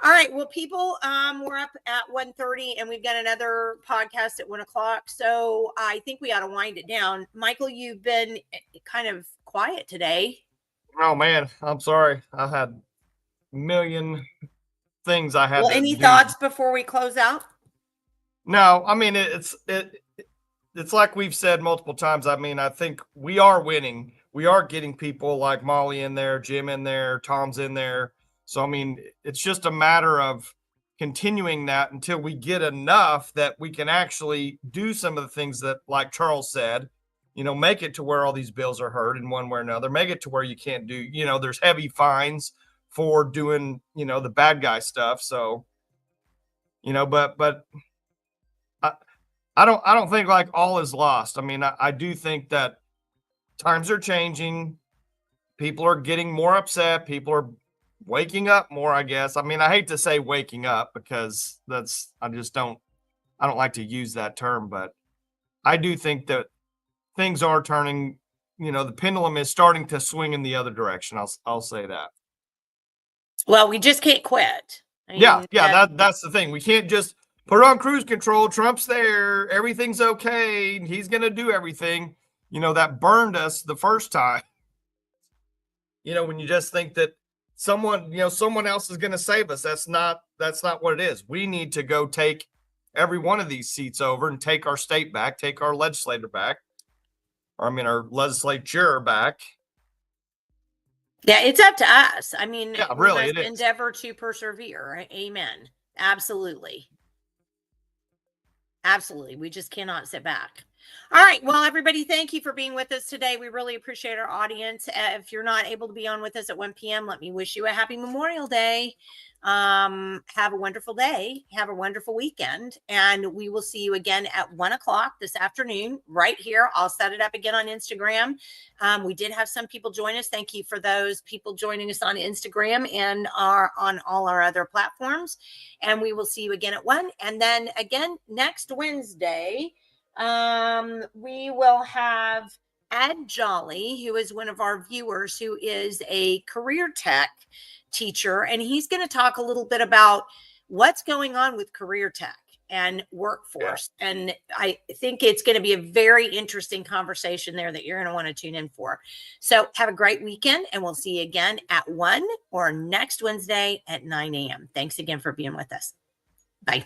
All right. Well, people, we're up at 1:30 and we've got another podcast at 1 o'clock. So I think we ought to wind it down. Michael, you've been kind of quiet today. Oh man, I'm sorry. I had a million things I had to Any do. thoughts before we close out? No, I mean it's like we've said multiple times. I mean, I think we are winning. We are getting people like Molly in there, Jim in there, Tom's in there. So I mean, it's just a matter of continuing that until we get enough that we can actually do some of the things that, like Charles said, make it to where all these bills are heard in one way or another. Make it to where you can't do, there's heavy fines for doing, the bad guy stuff. So, but I don't think like all is lost. I mean, I do think that times are changing. People are getting more upset. People are waking up more, I guess. I mean, I hate to say waking up because I don't like to use that term, but I do think that things are turning, the pendulum is starting to swing in the other direction. I'll say that. Well, we just can't quit. That's the thing. We can't just put on cruise control. Trump's there. Everything's okay. He's going to do everything. That burned us the first time. When you just think that someone else is going to save us. That's not what it is. We need to go take every one of these seats over and take our state back, take our legislator back. Our legislature back. Yeah, it's up to us. I mean, yeah, really, we it must is. endeavor to persevere. Amen. Absolutely. Absolutely. We just cannot sit back. All right. Well, everybody, thank you for being with us today. We really appreciate our audience. If you're not able to be on with us at 1 p.m., let me wish you a happy Memorial Day. Have a wonderful day. Have a wonderful weekend. And we will see you again at 1 o'clock this afternoon right here. I'll set it up again on Instagram. We did have some people join us. Thank you for those people joining us on Instagram and on all our other platforms. And we will see you again at 1. And then again, next Wednesday, we will have Ed Jolly, who is one of our viewers, who is a career tech teacher, and he's going to talk a little bit about what's going on with career tech and workforce. Yeah. And I think it's going to be a very interesting conversation there that you're going to want to tune in for. So have a great weekend, and we'll see you again at 1 or next Wednesday at 9 a.m. Thanks again for being with us. Bye.